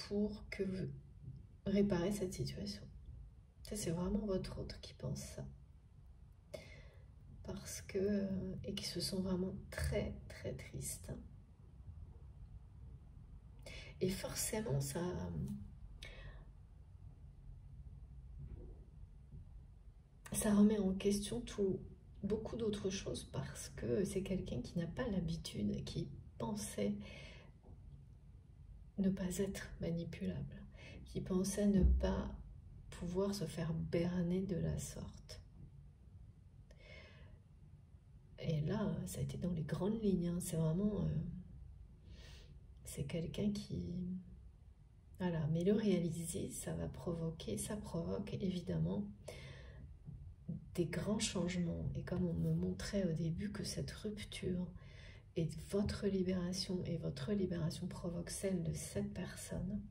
Speaker 1: pour que vous réparez cette situation. Ça, c'est vraiment votre autre qui pense ça. Parce que, et qui se sent vraiment très, très triste. Et forcément, ça... ça remet en question beaucoup d'autres choses parce que c'est quelqu'un qui n'a pas l'habitude, qui pensait ne pas être manipulable, qui pensait ne pas pouvoir se faire berner de la sorte. Et là, ça a été dans les grandes lignes, hein. C'est vraiment... c'est quelqu'un qui... Voilà, mais le réaliser, ça provoque évidemment des grands changements. Et comme on me montrait au début que cette rupture et votre libération provoque celle de cette personne,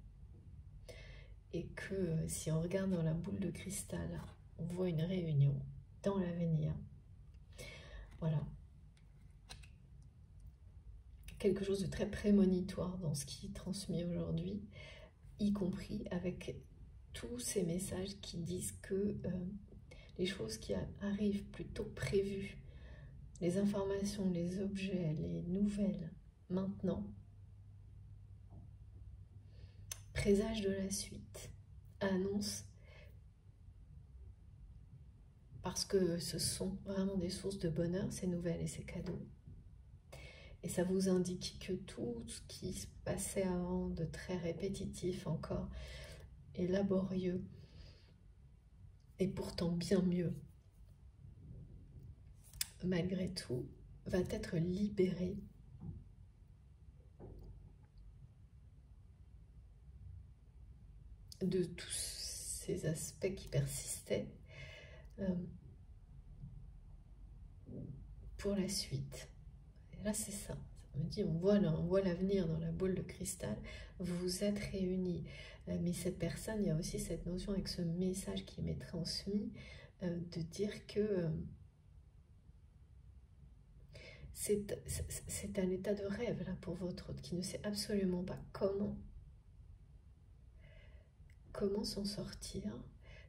Speaker 1: et que si on regarde dans la boule de cristal, on voit une réunion dans l'avenir. Voilà. Quelque chose de très prémonitoire dans ce qui est transmis aujourd'hui, y compris avec tous ces messages qui disent que les choses qui arrivent plutôt prévues, les informations, les objets, les nouvelles, maintenant, présage de la suite, annonce, parce que ce sont vraiment des sources de bonheur, ces nouvelles et ces cadeaux. Et ça vous indique que tout ce qui se passait avant de très répétitif encore et laborieux, et pourtant bien mieux, malgré tout, va être libéré de tous ces aspects qui persistaient pour la suite. Et là, c'est ça. Ça me dit, on voit l'avenir dans la boule de cristal. Vous vous êtes réunis. Mais cette personne, il y a aussi cette notion avec ce message qui m'est transmis de dire que c'est un état de rêve là pour votre autre qui ne sait absolument pas comment s'en sortir,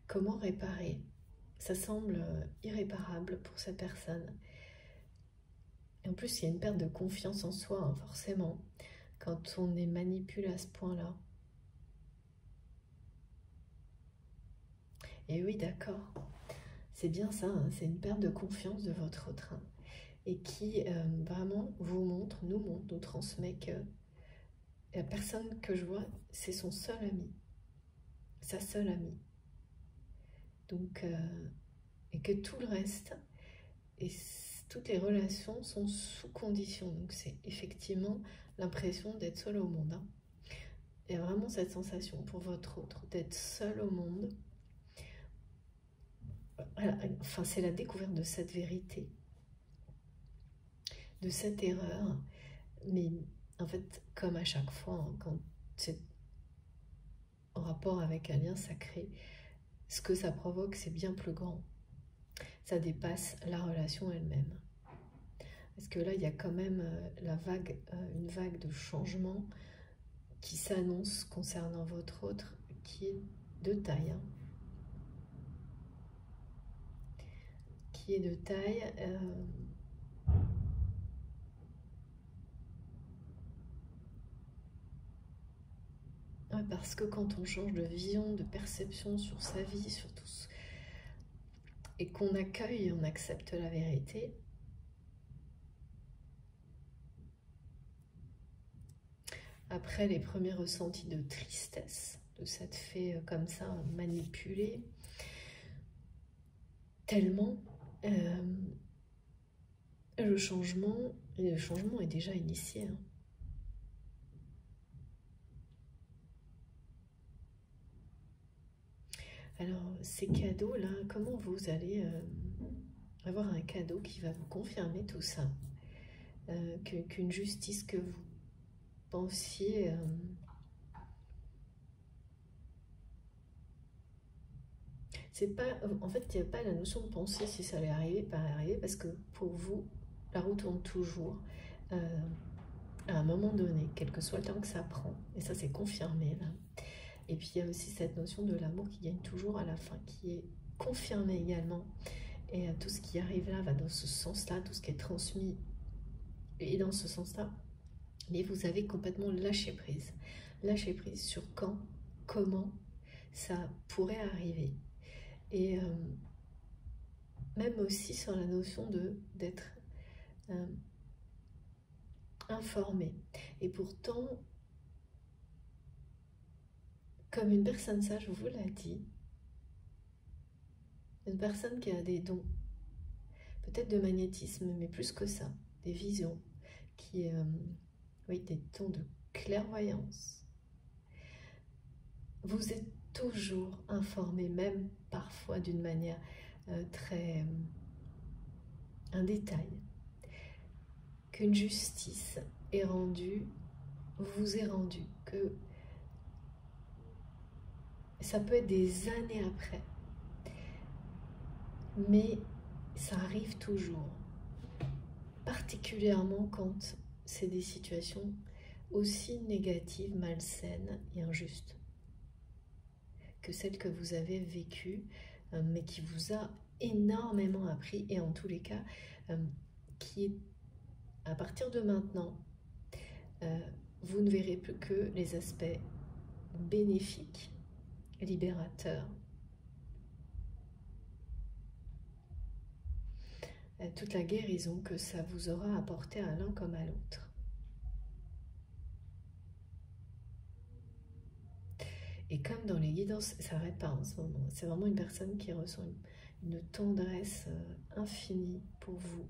Speaker 1: comment réparer. Ça semble irréparable pour cette personne. Et en plus, il y a une perte de confiance en soi, hein, forcément, quand on est manipulé à ce point-là. Et oui, d'accord, c'est bien ça, hein, c'est une perte de confiance de votre autre, hein, et qui vraiment vous montre, nous transmet que la personne que je vois, c'est son seul ami, sa seule amie. Donc, et que tout le reste, et toutes les relations sont sous condition. Donc c'est effectivement l'impression d'être seul au monde, hein. Il y a vraiment cette sensation pour votre autre d'être seul au monde. Voilà. Enfin, c'est la découverte de cette vérité, de cette erreur. Mais en fait, comme à chaque fois, hein, quand c'est en rapport avec un lien sacré, ce que ça provoque, c'est bien plus grand. Ça dépasse la relation elle-même. Parce que là, il y a quand même une vague de changement qui s'annonce concernant votre autre, qui est de taille. Hein. Qui est de taille. Ouais, parce que quand on change de vision, de perception sur sa vie, sur tout ce... et qu'on accueille et on accepte la vérité, après les premiers ressentis de tristesse, de cette fée comme ça manipulée, tellement le changement est déjà initié. Hein. Alors, ces cadeaux-là, comment vous allez avoir un cadeau qui va vous confirmer tout ça, qu'une justice que vous pensiez... c'est pas, en fait, il n'y a pas la notion de penser si ça allait arriver, pas arriver, parce que pour vous, la roue tourne toujours à un moment donné, quel que soit le temps que ça prend. Et ça, c'est confirmé, là. Et puis, il y a aussi cette notion de l'amour qui gagne toujours à la fin, qui est confirmée également. Et tout ce qui arrive là va dans ce sens-là, tout ce qui est transmis est dans ce sens-là. Mais vous avez complètement lâché prise. Lâché prise sur quand, comment ça pourrait arriver. Et même aussi sur la notion d'être informé. Et pourtant, comme une personne sage vous l'a dit, une personne qui a des dons, peut-être de magnétisme, mais plus que ça, des visions, oui, des dons de clairvoyance. Vous êtes toujours informé, même parfois d'une manière très... un détail qu'une justice est rendue, vous est rendue, que ça peut être des années après, mais ça arrive toujours, particulièrement quand c'est des situations aussi négatives, malsaines et injustes que celles que vous avez vécues, mais qui vous a énormément appris, et en tous les cas, qui est, à partir de maintenant, vous ne verrez plus que les aspects bénéfiques, libérateurs, toute la guérison que ça vous aura apporté à l'un comme à l'autre. Et comme dans les guidances, ça n'arrête pas en ce moment, c'est vraiment une personne qui ressent une tendresse infinie pour vous.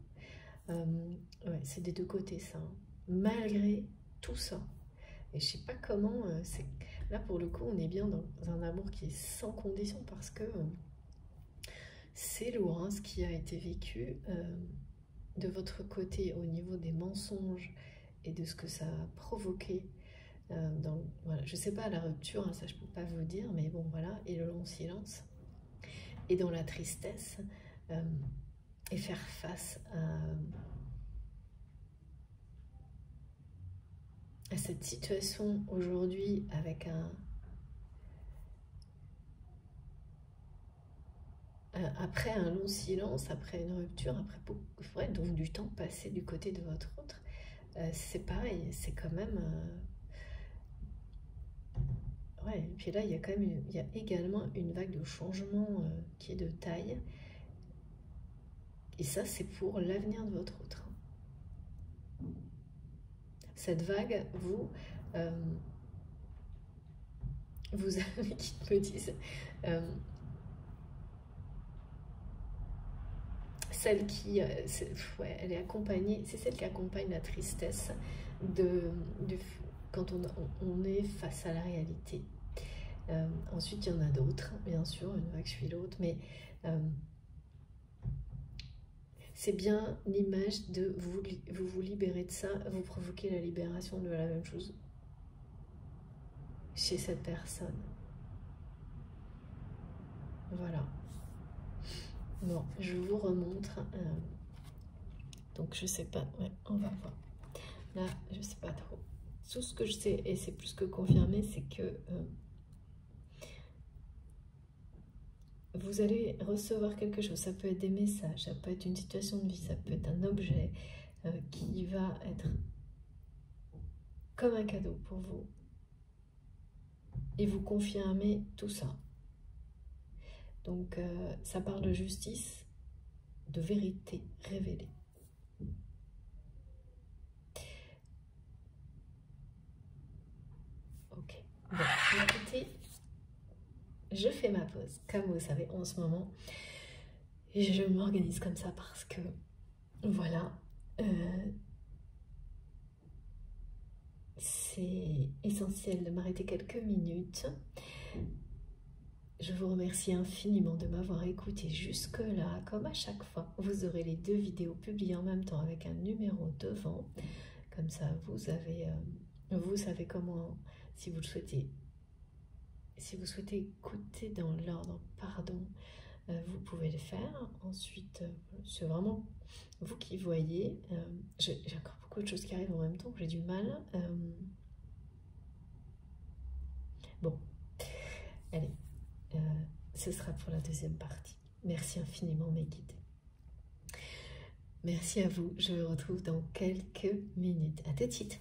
Speaker 1: Ouais, c'est des deux côtés ça, hein. Malgré tout ça. Et je sais pas comment, là pour le coup on est bien dans un amour qui est sans condition, parce que c'est lourd hein, ce qui a été vécu de votre côté au niveau des mensonges et de ce que ça a provoqué. Voilà, je sais pas la rupture, hein, ça je peux pas vous dire, mais bon voilà, et le long silence, et dans la tristesse, et faire face à cette situation aujourd'hui avec après un long silence, après une rupture, après beaucoup, donc du temps passé du côté de votre autre, c'est pareil, c'est quand même ouais, et puis là il y a quand même il y a également une vague de changement qui est de taille, et ça c'est pour l'avenir de votre autre. Cette vague, vous avez qui me disent celle qui, ouais, elle est accompagnée, c'est celle qui accompagne la tristesse quand on est face à la réalité. Ensuite, il y en a d'autres, bien sûr, une vague suit l'autre, mais c'est bien l'image de vous libérer de ça, vous provoquer la libération de la même chose chez cette personne. Voilà. Bon, je vous remontre. Donc, je sais pas. Ouais, on va voir. Là, je sais pas trop. Tout ce que je sais, et c'est plus que confirmé, c'est que vous allez recevoir quelque chose. Ça peut être des messages, ça peut être une situation de vie, ça peut être un objet qui va être comme un cadeau pour vous. Et vous confirmez tout ça. Donc, ça parle de justice, de vérité révélée. Ok. Bon, écoutez, je fais ma pause, comme vous savez, en ce moment. Et je m'organise comme ça parce que, voilà, c'est essentiel de m'arrêter quelques minutes. Je vous remercie infiniment de m'avoir écouté jusque-là. Comme à chaque fois, vous aurez les deux vidéos publiées en même temps avec un numéro devant. Comme ça, vous savez comment, si vous le souhaitez, écouter dans l'ordre, pardon, vous pouvez le faire. Ensuite, c'est vraiment vous qui voyez. J'ai encore beaucoup de choses qui arrivent en même temps, j'ai du mal. Bon, allez. Ce sera pour la deuxième partie. Merci infiniment mes guides. Merci à vous. Je vous retrouve dans quelques minutes. À tout de suite.